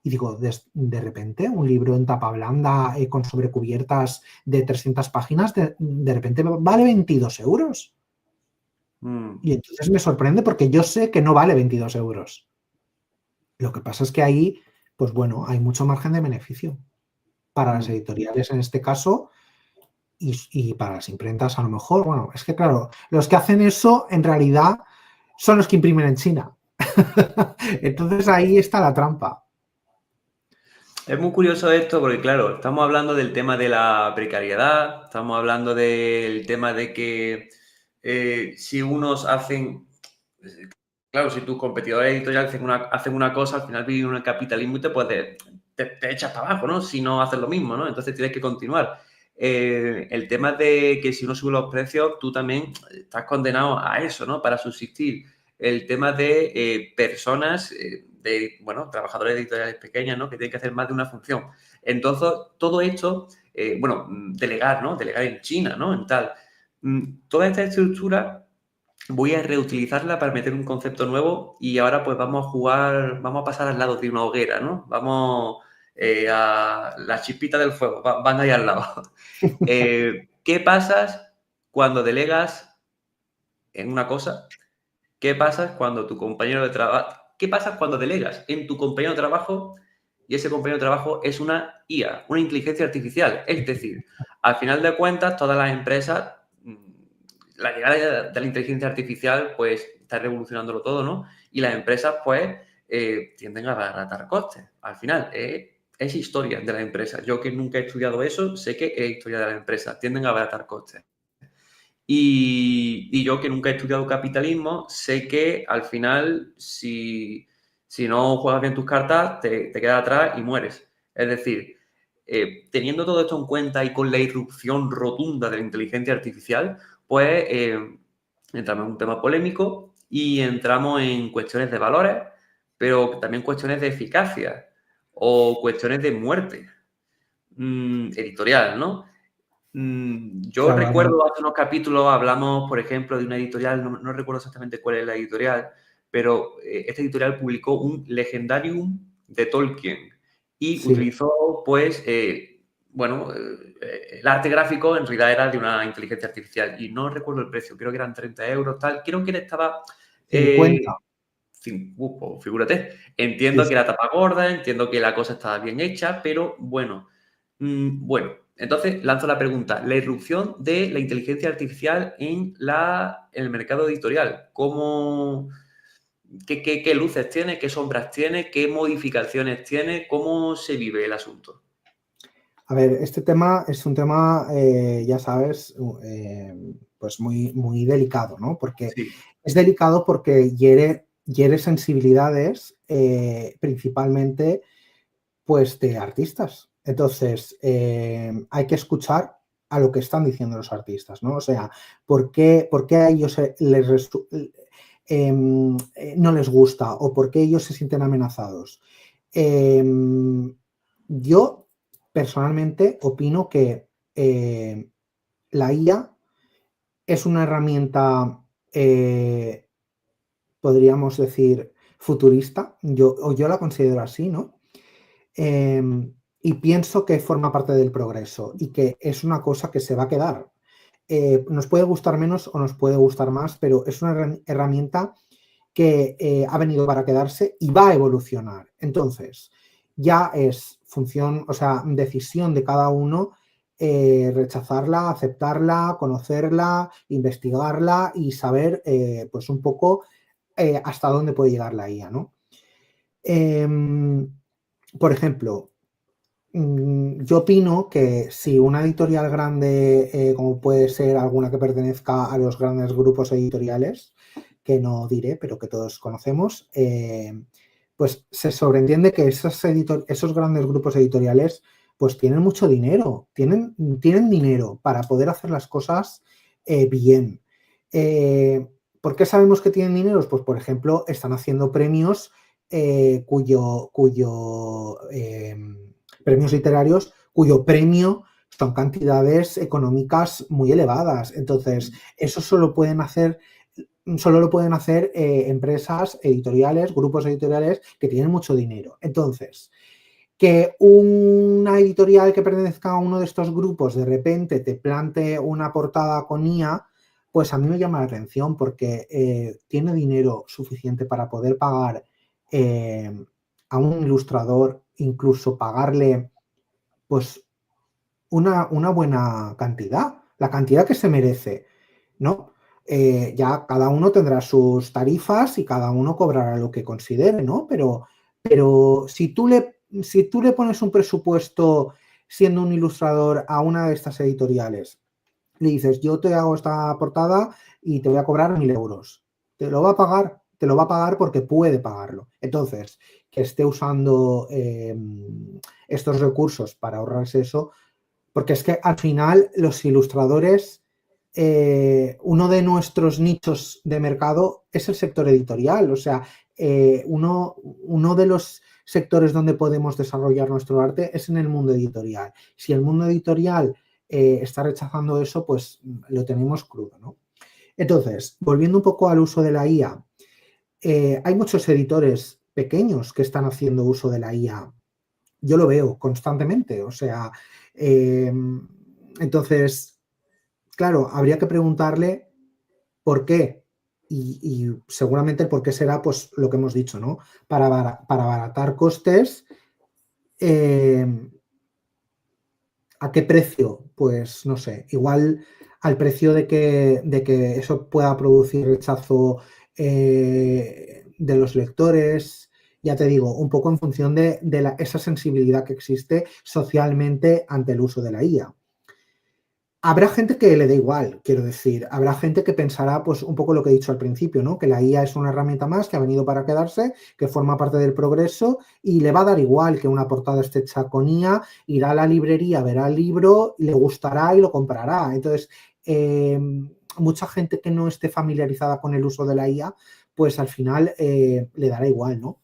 y digo, de repente, un libro en tapa blanda con sobrecubiertas de 300 páginas, de repente vale 22 euros. Y entonces me sorprende porque yo sé que no vale 22 euros. Lo que pasa es que ahí, pues bueno, hay mucho margen de beneficio para las editoriales en este caso y para las imprentas a lo mejor. Bueno, es que claro, los que hacen eso en realidad son los que imprimen en China. Entonces ahí está la trampa.
Es muy curioso esto porque, claro, estamos hablando del tema de la precariedad, estamos hablando del tema de que si unos hacen, claro, si tus competidores editoriales hacen una cosa, al final viven en un capitalismo y te echas para abajo, ¿no? Si no haces lo mismo, ¿no? Entonces tienes que continuar. El tema de que si uno sube los precios, tú también estás condenado a eso, ¿no? Para subsistir. El tema de personas, bueno, trabajadores editoriales pequeñas, ¿no? Que tienen que hacer más de una función. Entonces, todo esto, bueno, delegar, ¿no? Delegar en China, ¿no? En tal. Toda esta estructura voy a reutilizarla para meter un concepto nuevo y ahora pues vamos a jugar, vamos a pasar al lado de una hoguera, ¿no? Vamos a la chispita del fuego, van ahí al lado. ¿Qué pasa cuando delegas en una cosa? ¿Qué pasa cuando tu compañero de trabajo... ¿Qué pasa cuando delegas en tu compañero de trabajo y ese compañero de trabajo es una IA, una inteligencia artificial? Es decir, al final de cuentas, todas las empresas, la llegada de la inteligencia artificial, pues, está revolucionándolo todo, ¿no? Y las empresas, pues, tienden a abaratar costes. Al final, es historia de la empresa. Yo que nunca he estudiado eso, sé que es historia de la empresa. Tienden a abaratar costes. Y yo que nunca he estudiado capitalismo, sé que al final, si no juegas bien tus cartas, te quedas atrás y mueres. Es decir, teniendo todo esto en cuenta y con la irrupción rotunda de la inteligencia artificial, pues entramos en un tema polémico y entramos en cuestiones de valores, pero también cuestiones de eficacia o cuestiones de muerte editorial, ¿no? Yo
Claro,
recuerdo hace unos capítulos hablamos, por ejemplo, de una editorial, no recuerdo exactamente cuál es la editorial, pero esta editorial publicó un Legendarium de Tolkien y
sí.
utilizó, pues, bueno, el arte gráfico en realidad era de una inteligencia artificial y no recuerdo el precio, creo que eran 30 euros, tal. Creo que él estaba...
50.
Pues, figúrate, entiendo
Sí,
que la tapa gorda, entiendo que la cosa estaba bien hecha, pero bueno, bueno, entonces lanzo la pregunta. La irrupción de la inteligencia artificial en el mercado editorial. ¿Qué luces tiene? ¿Qué sombras tiene? ¿Qué modificaciones tiene? ¿Cómo se vive el asunto?
a ver, este tema es un tema, ya sabes, pues muy, muy delicado, ¿no? Porque
Sí.
es delicado porque hiere sensibilidades principalmente pues de artistas. Entonces, hay que escuchar a lo que están diciendo los artistas, ¿no? O sea, por qué a ellos no les gusta o por qué ellos se sienten amenazados? Yo personalmente opino que la IA es una herramienta, podríamos decir, futurista. Yo la considero así, ¿no? Y pienso que forma parte del progreso y que es una cosa que se va a quedar. Nos puede gustar menos o nos puede gustar más, pero es una herramienta que ha venido para quedarse y va a evolucionar. Entonces, ya es función, o sea, decisión de cada uno rechazarla, aceptarla, conocerla, investigarla y saber, pues un poco hasta dónde puede llegar la IA, ¿no? Por ejemplo, yo opino que si una editorial grande, como puede ser alguna que pertenezca a los grandes grupos editoriales, que no diré, pero que todos conocemos, pues se sobreentiende que esos grandes grupos editoriales pues tienen mucho dinero, tienen dinero para poder hacer las cosas bien. ¿Por qué sabemos que tienen dinero? Pues, por ejemplo, están haciendo premios premios literarios cuyo premio son cantidades económicas muy elevadas. Entonces, eso solo lo pueden hacer empresas editoriales, grupos editoriales que tienen mucho dinero. Entonces, que una editorial que pertenezca a uno de estos grupos de repente te plante una portada con IA, pues a mí me llama la atención porque tiene dinero suficiente para poder pagar a un ilustrador, incluso pagarle pues una buena cantidad, la cantidad que se merece, ¿no? Ya cada uno tendrá sus tarifas y cada uno cobrará lo que considere, ¿no? Pero si tú le pones un presupuesto siendo un ilustrador a una de estas editoriales, le dices, yo te hago esta portada y te voy a cobrar 1.000 euros. Te lo va a pagar, te lo va a pagar porque puede pagarlo. Entonces, que esté usando estos recursos para ahorrarse eso, porque es que al final los ilustradores, uno de nuestros nichos de mercado es el sector editorial. O sea, uno de los sectores donde podemos desarrollar nuestro arte es en el mundo editorial. Si el mundo editorial está rechazando eso, pues lo tenemos crudo, ¿no? Entonces, volviendo un poco al uso de la IA, hay muchos editores pequeños que están haciendo uso de la IA. Yo lo veo constantemente, o sea, entonces, claro, habría que preguntarle por qué. Y seguramente el por qué será, pues, lo que hemos dicho, ¿no? Para abaratar costes. ¿A qué precio? Pues no sé, igual al precio de que eso pueda producir rechazo de los lectores, ya te digo, un poco en función de esa sensibilidad que existe socialmente ante el uso de la IA. Habrá gente que le dé igual, quiero decir, habrá gente que pensará, pues, un poco lo que he dicho al principio, ¿no? Que la IA es una herramienta más que ha venido para quedarse, que forma parte del progreso y le va a dar igual que una portada esté hecha con IA, irá a la librería, verá el libro, le gustará y lo comprará. Entonces, mucha gente que no esté familiarizada con el uso de la IA, pues al final le dará igual, ¿no?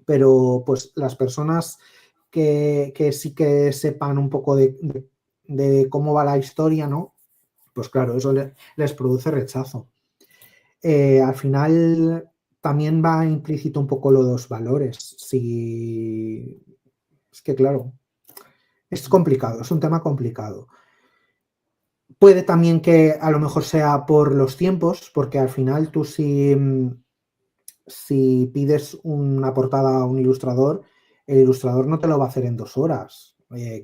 Pero pues las personas que sí que sepan un poco de cómo va la historia, ¿no? Pues claro, eso les produce rechazo. Al final también va implícito un poco los valores. Si es que claro, es complicado, es un tema complicado. Puede también que a lo mejor sea por los tiempos, porque al final tú si pides una portada a un ilustrador, el ilustrador no te lo va a hacer en 2 horas.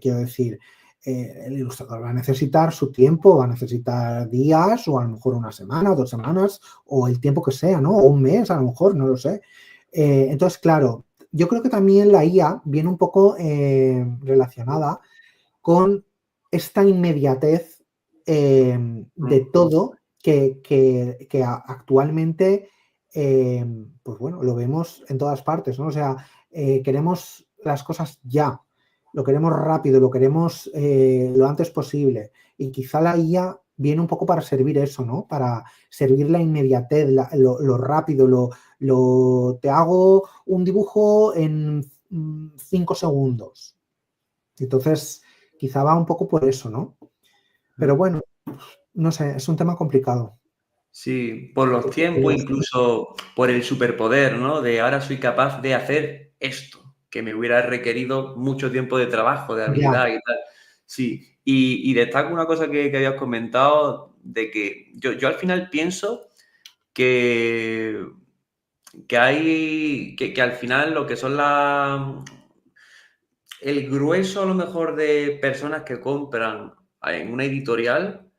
Quiero decir, el ilustrador va a necesitar su tiempo, va a necesitar días o a lo mejor una semana, 2 semanas o el tiempo que sea, ¿no? O un mes, a lo mejor, no lo sé. Entonces, claro, yo creo que también la IA viene un poco relacionada con esta inmediatez de todo que actualmente, pues bueno, lo vemos en todas partes, ¿no? O sea, queremos las cosas ya, lo queremos rápido, lo queremos lo antes posible. Y quizá la IA viene un poco para servir eso, ¿no? Para servir la inmediatez, lo rápido, te hago un dibujo en 5 segundos. Entonces, quizá va un poco por eso, ¿no? Pero bueno, no sé, es un tema complicado.
Sí, por los tiempos, incluso por el superpoder, ¿no? De ahora soy capaz de hacer esto, que me hubiera requerido mucho tiempo de trabajo, de
Ya,
habilidad y tal. Sí, y destaco una cosa que habías comentado, de que yo al final pienso que que hay, que al final lo que son el grueso a lo mejor de personas que compran en una editorial,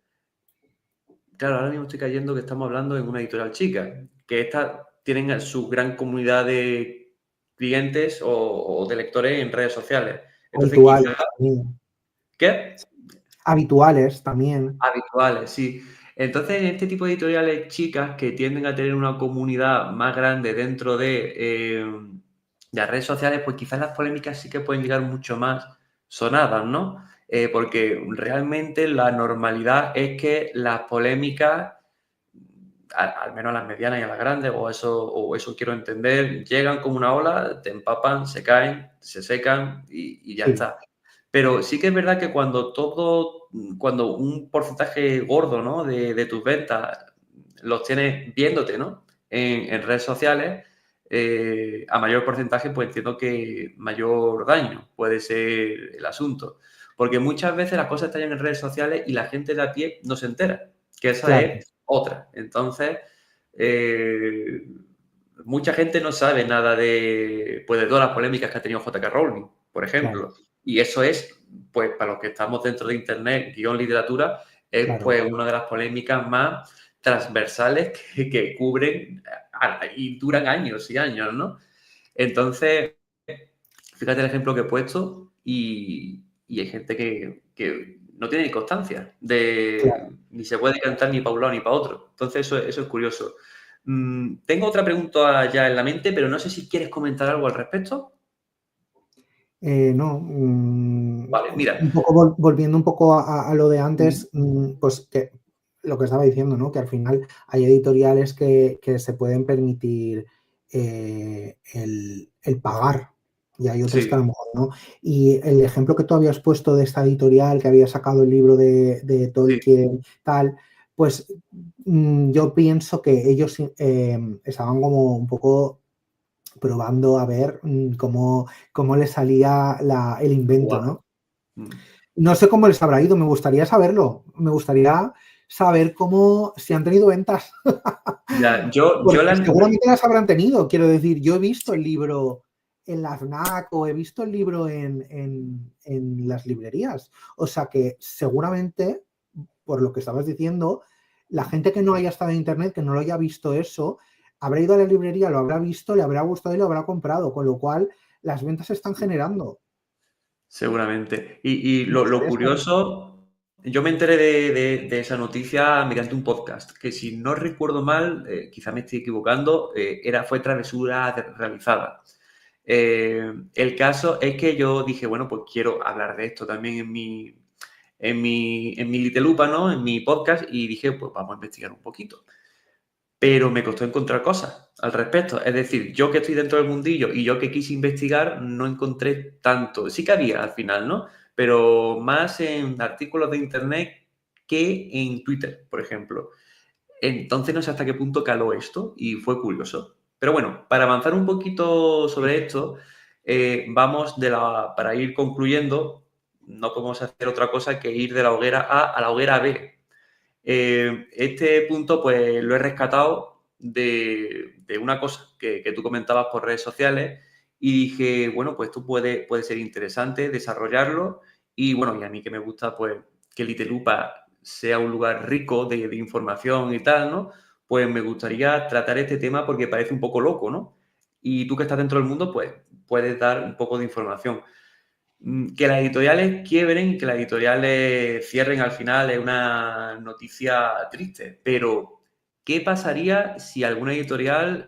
claro, ahora mismo estoy cayendo que estamos hablando en una editorial chica, que estas tienen su gran comunidad de clientes o de lectores en redes sociales. Entonces,
Habituales
quizás,
también.
¿qué?
Habituales también.
Habituales, sí. Entonces, en este tipo de editoriales chicas que tienden a tener una comunidad más grande dentro de las redes sociales, pues quizás las polémicas sí que pueden llegar mucho más sonadas, ¿no? Porque realmente la normalidad es que las polémicas, al menos a las medianas y a las grandes, o eso quiero entender, llegan como una ola, te empapan, se caen, se secan y ya
Sí,
está. Pero sí que es verdad que cuando un porcentaje gordo, ¿no? de tus ventas los tienes viéndote, ¿no? En redes sociales, a mayor porcentaje, pues entiendo que mayor daño puede ser el asunto. Porque muchas veces las cosas están en redes sociales y la gente de a pie no se entera, que esa
claro,
es otra. Entonces, eh, mucha gente no sabe nada pues, de todas las polémicas que ha tenido J.K. Rowling, por
claro,
ejemplo. Y eso es, pues, para los que estamos dentro de Internet, guión literatura, es
claro,
pues una de las polémicas más transversales que cubren y duran años y años, ¿no? Entonces, fíjate el ejemplo que he puesto y hay gente que no tiene ni constancia
claro.
ni se puede cantar ni para un lado ni para otro. Entonces, eso es curioso. Tengo otra pregunta ya en la mente, pero no sé si quieres comentar algo al respecto.
No,
Vale, mira.
un poco volviendo un poco a lo de
mm,
antes, pues que lo que estaba diciendo, ¿no? Que al final hay editoriales que se pueden permitir el pagar y hay otras que a
Sí,
lo mejor no. Y el ejemplo que tú habías puesto de esta editorial que había sacado el libro de
sí,
Tolkien, tal, pues yo pienso que ellos estaban como un poco probando a ver cómo le salía el invento,
guau.
¿no?
Mm.
No sé cómo les habrá ido, me gustaría saberlo. Me gustaría saber si han tenido ventas,
Ya, yo
porque
la...
seguramente las habrán tenido. Quiero decir, yo he visto el libro en la FNAC o he visto el libro en las librerías. O sea que seguramente, por lo que estabas diciendo, la gente que no haya estado en internet, que no lo haya visto eso, habrá ido a la librería, lo habrá visto, le habrá gustado y lo habrá comprado, con lo cual las ventas se están generando.
Seguramente. Y
Me
lo
gustaría saber.
curioso, yo me enteré de esa noticia mediante un podcast, que si no recuerdo mal, quizá me estoy equivocando, fue travesura realizada. El caso es que yo dije, bueno, pues quiero hablar de esto también en mi Litelupa, ¿no? En mi podcast, y dije, pues vamos a investigar un poquito. Pero me costó encontrar cosas al respecto. Es decir, yo que estoy dentro del mundillo y yo que quise investigar, no encontré tanto. Sí que había al final, ¿no? Pero más en artículos de internet que en Twitter, por ejemplo. Entonces no sé hasta qué punto caló esto y fue curioso. Pero bueno, para avanzar un poquito sobre esto, para ir concluyendo, no podemos hacer otra cosa que ir de la hoguera A a la hoguera B. Este punto, pues lo he rescatado de una cosa que tú comentabas por redes sociales y dije, bueno, pues esto puede ser interesante desarrollarlo y bueno, y a mí que me gusta, pues, que Litelupa sea un lugar rico de información y tal, ¿no? Pues me gustaría tratar este tema porque parece un poco loco, ¿no? Y tú que estás dentro del mundo, pues, puedes dar un poco de información. Que las editoriales quiebren y que las editoriales cierren al final es una noticia triste, pero ¿qué pasaría si alguna editorial,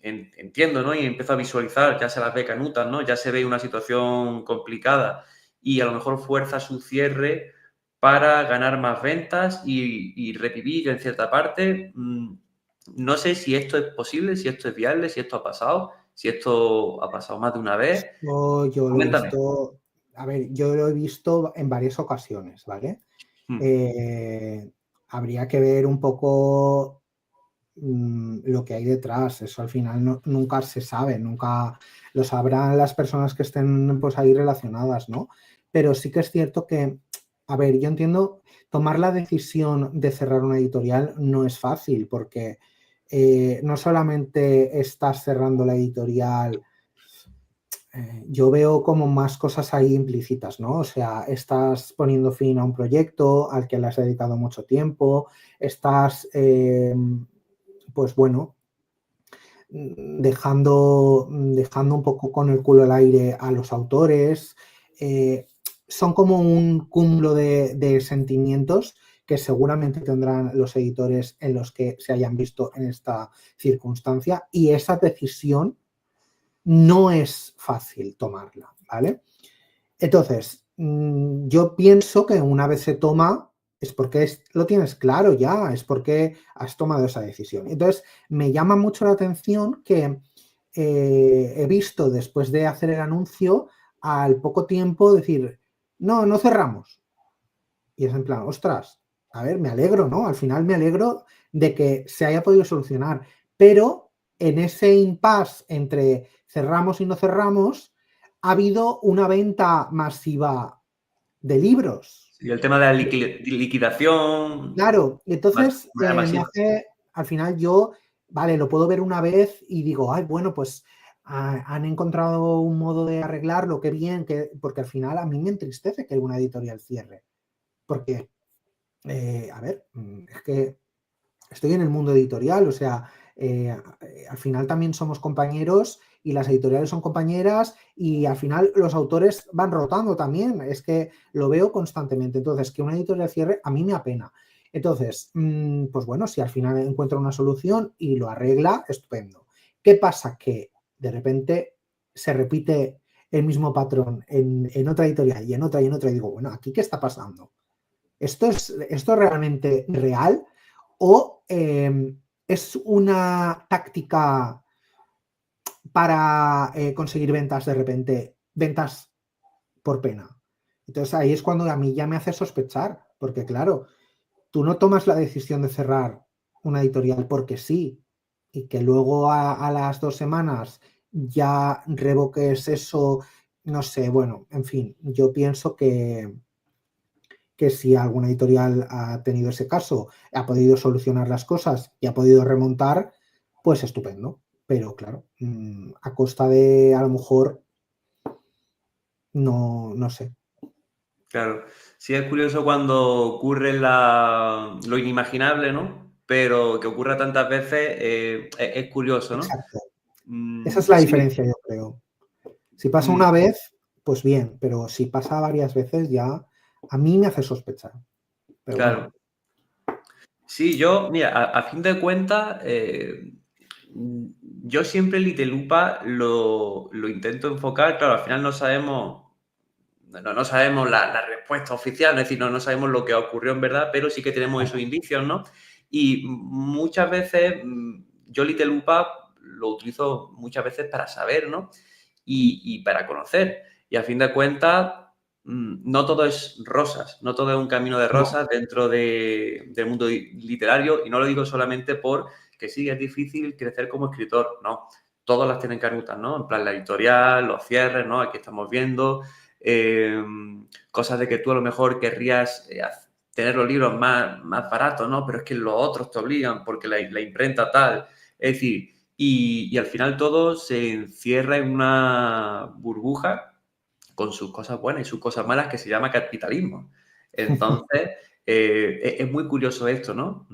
entiendo, ¿no? Y empiezo a visualizar, ya se las ve canutas, ¿no? Ya se ve una situación complicada y a lo mejor fuerza su cierre para ganar más ventas y revivir en cierta parte? No sé si esto es posible, si esto es viable, si esto ha pasado, si esto ha pasado más de una vez.
Yo lo he
Coméntame.
visto, a ver, yo lo he visto en varias ocasiones, ¿vale?
Mm,
Eh, Habría que ver un poco lo que hay detrás. Eso al final nunca se sabe, nunca lo sabrán las personas que estén pues ahí relacionadas, ¿no? Pero sí que es cierto que, a ver, yo entiendo, tomar la decisión de cerrar una editorial no es fácil porque no solamente estás cerrando la editorial, yo veo como más cosas ahí implícitas, ¿no? O sea, estás poniendo fin a un proyecto al que le has dedicado mucho tiempo, estás, pues bueno, dejando un poco con el culo al aire a los autores. Son como un cúmulo de sentimientos que seguramente tendrán los editores en los que se hayan visto en esta circunstancia, y esa decisión no es fácil tomarla, ¿vale? Entonces, yo pienso que una vez se toma es porque lo tienes claro ya, es porque has tomado esa decisión. Entonces, me llama mucho la atención que he visto después de hacer el anuncio, al poco tiempo decir, no, no cerramos. Y es en plan, ostras, a ver, me alegro, ¿no? Al final me alegro de que se haya podido solucionar, pero en ese impasse entre cerramos y no cerramos, ha habido una venta masiva de libros.
Y el tema de la liquidación,
Claro, entonces
de manera
me
masiva.
hace, al final yo, vale, lo puedo ver una vez y digo, ay, bueno, pues han encontrado un modo de arreglarlo, qué bien, porque al final a mí me entristece que una editorial cierre, porque, a ver, es que estoy en el mundo editorial, o sea, al final también somos compañeros y las editoriales son compañeras, y al final los autores van rotando también, es que lo veo constantemente. Entonces, que una editorial cierre a mí me apena. Entonces, pues bueno, si al final encuentra una solución y lo arregla, estupendo. ¿Qué pasa? Que de repente se repite el mismo patrón en otra editorial y en otra y en otra, y digo, bueno, ¿aquí qué está pasando? ¿Esto es realmente real? ¿O es una táctica para conseguir ventas de repente, ventas por pena? Entonces ahí es cuando a mí ya me hace sospechar, porque claro, tú no tomas la decisión de cerrar una editorial porque sí, y que luego a las 2 semanas ya revoques eso, no sé, bueno, en fin, yo pienso que si alguna editorial ha tenido ese caso, ha podido solucionar las cosas y ha podido remontar, pues estupendo. Pero claro, a costa de, a lo mejor, no, no sé.
Claro. Sí, es curioso cuando ocurre lo inimaginable, ¿no? Pero que ocurra tantas veces es curioso, ¿no?
Exacto. Esa es la
Sí,
diferencia, yo creo. Si pasa
mm,
una vez, pues bien, pero si pasa varias veces ya a mí me hace sospechar. Pero bueno,
claro. Sí, yo, mira, a fin de cuentas, yo siempre Litelupa lo intento enfocar, claro, al final no sabemos la respuesta oficial, es decir, no sabemos lo que ocurrió en verdad, pero sí que tenemos esos indicios, ¿no? Y muchas veces yo Litelupa lo utilizo muchas veces para saber, ¿no? Y para conocer. Y a fin de cuentas, no todo es rosas, no todo es un camino de
no,
rosas dentro del mundo literario, y no lo digo solamente por que sí, es difícil crecer como escritor, no. Todas las tienen canutas, ¿no? En plan, la editorial, los cierres, ¿no? Aquí estamos viendo cosas de que tú a lo mejor querrías tener los libros más baratos, ¿no? Pero es que los otros te obligan porque la imprenta tal. Es decir, y al final todo se encierra en una burbuja con sus cosas buenas y sus cosas malas que se llama capitalismo. Entonces, es muy curioso esto, ¿no?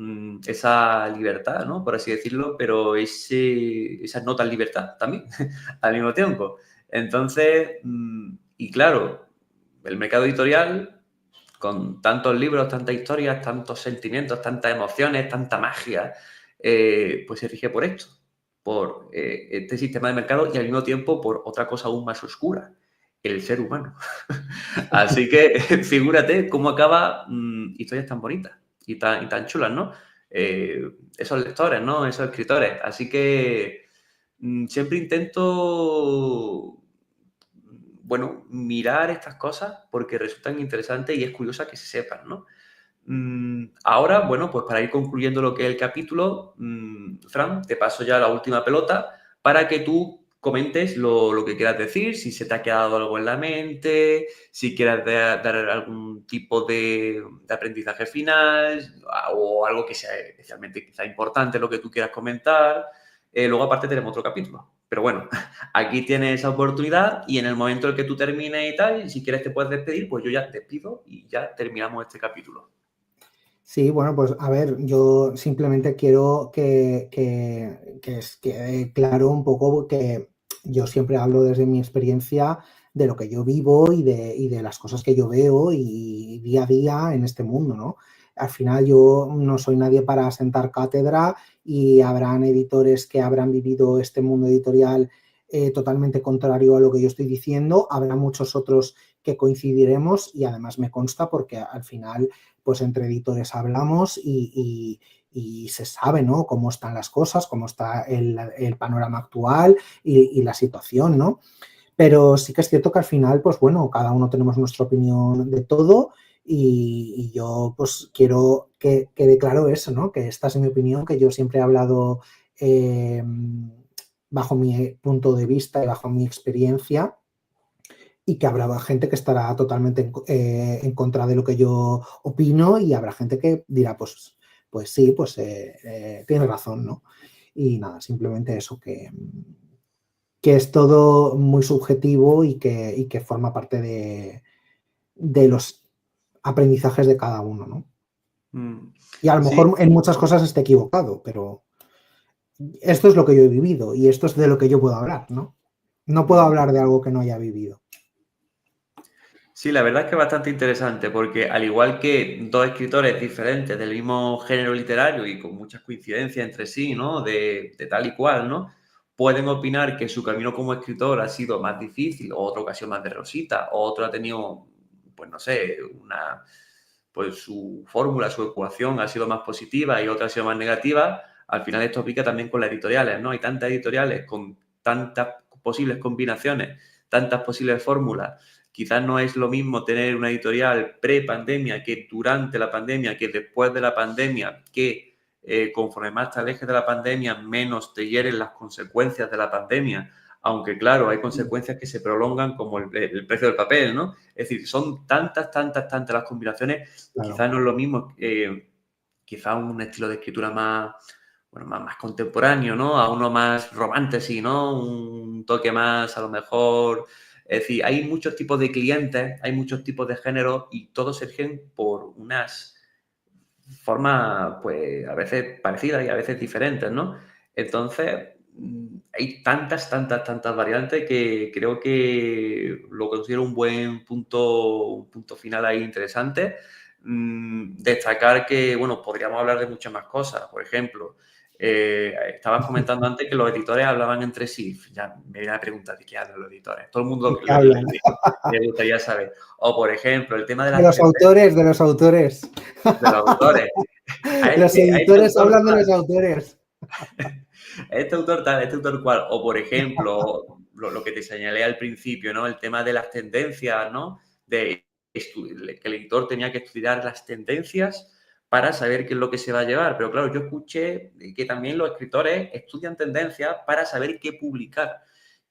Esa libertad, ¿no? Por así decirlo, pero esa no tan libertad también al mismo tiempo. Entonces, y claro, el mercado editorial, con tantos libros, tantas historias, tantos sentimientos, tantas emociones, tanta magia, pues se rige por esto, por este sistema de mercado y al mismo tiempo por otra cosa aún más oscura, el ser humano. Así que figúrate cómo acaba historias tan bonitas y tan chulas, ¿no? Esos lectores, ¿no? Esos escritores. Así que siempre intento, bueno, mirar estas cosas porque resultan interesantes y es curiosa que se sepan, ¿no? Ahora, bueno, pues para ir concluyendo lo que es el capítulo, Fran, te paso ya la última pelota para que tú comentes lo que quieras decir, si se te ha quedado algo en la mente, si quieres dar algún tipo de aprendizaje final o algo que sea especialmente quizá importante, lo que tú quieras comentar. Luego, aparte, tenemos otro capítulo. Pero bueno, aquí tienes esa oportunidad y en el momento en el que tú termines y tal, si quieres te puedes despedir, pues yo ya te despido y ya terminamos este capítulo.
Sí, bueno, pues a ver, yo simplemente quiero que quede claro un poco que yo siempre hablo desde mi experiencia de lo que yo vivo y de las cosas que yo veo y día a día en este mundo, ¿no? Al final yo no soy nadie para sentar cátedra y habrán editores que habrán vivido este mundo editorial totalmente contrario a lo que yo estoy diciendo, habrá muchos otros que coincidiremos y además me consta porque al final pues entre editores hablamos y se sabe, ¿no? Cómo están las cosas, cómo está el panorama actual y la situación, ¿no? Pero sí que es cierto que al final, pues bueno, cada uno tenemos nuestra opinión de todo y yo pues quiero que quede claro eso, ¿no? Que esta es mi opinión, que yo siempre he hablado bajo mi punto de vista y bajo mi experiencia y que habrá gente que estará totalmente en contra de lo que yo opino y habrá gente que dirá, pues sí, pues tiene razón, ¿no? Y nada, simplemente eso, que es todo muy subjetivo y que forma parte de los aprendizajes de cada uno, ¿no? Y a lo
Sí,
mejor en muchas cosas esté equivocado, pero esto es lo que yo he vivido y esto es de lo que yo puedo hablar, ¿no? No puedo hablar de algo que no haya vivido.
sí, la verdad es que es bastante interesante porque al igual que dos escritores diferentes del mismo género literario y con muchas coincidencias entre sí, ¿no? De tal y cual, ¿no? Pueden opinar que su camino como escritor ha sido más difícil, o otra ocasión más de rosita, o otro ha tenido, pues no sé, pues su fórmula, su ecuación ha sido más positiva y otra ha sido más negativa. Al final esto aplica también con las editoriales, ¿no? Hay tantas editoriales con tantas posibles combinaciones, tantas posibles fórmulas. Quizás no es lo mismo tener una editorial pre-pandemia que durante la pandemia, que después de la pandemia, que conforme más te alejes de la pandemia, menos te hieren las consecuencias de la pandemia. Aunque, claro, hay consecuencias que se prolongan como el precio del papel, ¿no? Es decir, son tantas las combinaciones,
Claro.
quizás no es lo mismo, quizás un estilo de escritura más, bueno, más contemporáneo, ¿no? A uno más romantic, ¿no? Un toque más, a lo mejor. Es decir, hay muchos tipos de clientes, hay muchos tipos de géneros y todos surgen por unas formas, pues, a veces parecidas y a veces diferentes, ¿no? Entonces, hay tantas variantes que creo que lo considero un punto final ahí interesante. Destacar que, bueno, podríamos hablar de muchas más cosas. Por ejemplo, estabas comentando antes que los editores hablaban entre sí. Ya me viene a preguntar de qué hablan los editores. Todo el mundo
¿De qué hablan?
le gustaría saber. O, por ejemplo, el tema de
De
las
los autores, de los autores.
de los autores.
Los
A este
editores
autor
hablan de
tal,
los autores.
este autor tal, este autor cual. O, por ejemplo, lo que te señalé al principio, ¿no? El tema de las tendencias, ¿no? Que el editor tenía que estudiar las tendencias para saber qué es lo que se va a llevar. Pero claro, yo escuché que también los escritores estudian tendencias para saber qué publicar.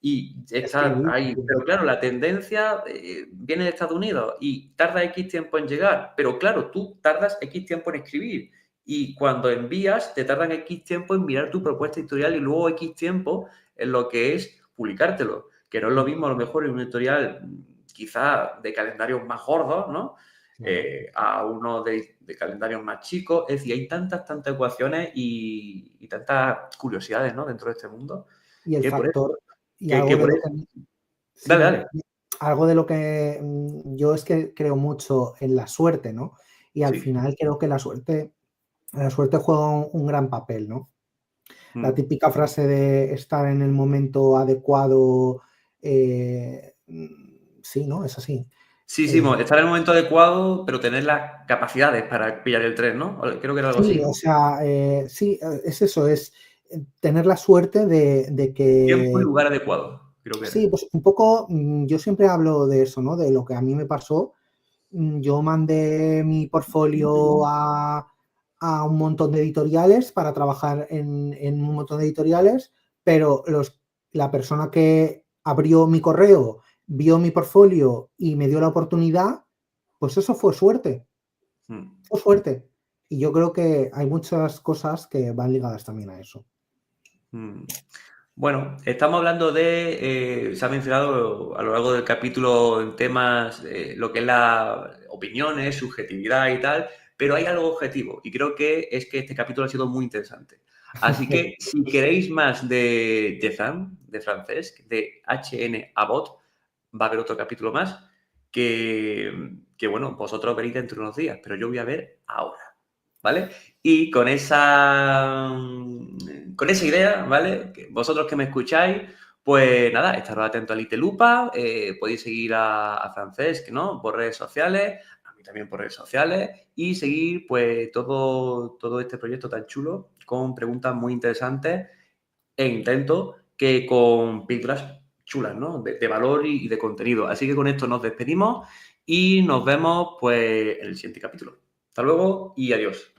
Y está
Escribir.
ahí. Pero claro, la tendencia viene de Estados Unidos y tarda X tiempo en llegar. Pero claro, tú tardas X tiempo en escribir. Y cuando envías, te tardan X tiempo en mirar tu propuesta editorial y luego X tiempo en lo que es publicártelo. Que no es lo mismo, a lo mejor, en un editorial quizá de calendarios más gordos, ¿no?
Claro.
A uno de calendarios más chicos. Es decir, hay tantas ecuaciones y tantas curiosidades, ¿no? Dentro de este mundo.
Y el
Que por eso,
factor, y algo de
por
lo
eso.
que,
Dale.
sí, algo de lo que yo es que creo mucho en la suerte, ¿no? Y al
Sí.
final creo que la suerte juega un gran papel, ¿no? La
Mm.
típica frase de estar en el momento adecuado, sí, ¿no? Es así.
Sí, sí,
Eh,
estar en el momento adecuado, pero tener las capacidades para pillar el tren, ¿no? Creo que era algo así,
sí, o
¿no?
sea, sí, es eso, es tener la suerte de
Tiempo y
que
lugar adecuado, creo que
sí,
era.
pues un poco, yo siempre hablo de eso, ¿no? De lo que a mí me pasó. Yo mandé mi portfolio a un montón de editoriales para trabajar en un montón de editoriales, pero la persona que abrió mi correo, vio mi portfolio y me dio la oportunidad, pues eso fue suerte. Fue suerte. Y yo creo que hay muchas cosas que van ligadas también a eso.
Bueno, estamos hablando de, se ha mencionado a lo largo del capítulo en temas, lo que es las opiniones, subjetividad y tal, pero hay algo objetivo y creo que es que este capítulo ha sido muy interesante. Así que si queréis más de Jezam, de Francesc, de HN Abbott, va a haber otro capítulo más que, bueno, vosotros veréis dentro de unos días, pero yo voy a ver ahora, ¿vale? Y con esa idea, ¿vale? Vosotros que me escucháis, pues nada, estaros atentos a Litelupa, podéis seguir a Francesc, ¿no? Por redes sociales, a mí también por redes sociales, y seguir pues todo este proyecto tan chulo con preguntas muy interesantes e intento que con píldoras chulas, ¿no? De valor y de contenido. Así que con esto nos despedimos y nos vemos pues en el siguiente capítulo. Hasta luego y adiós.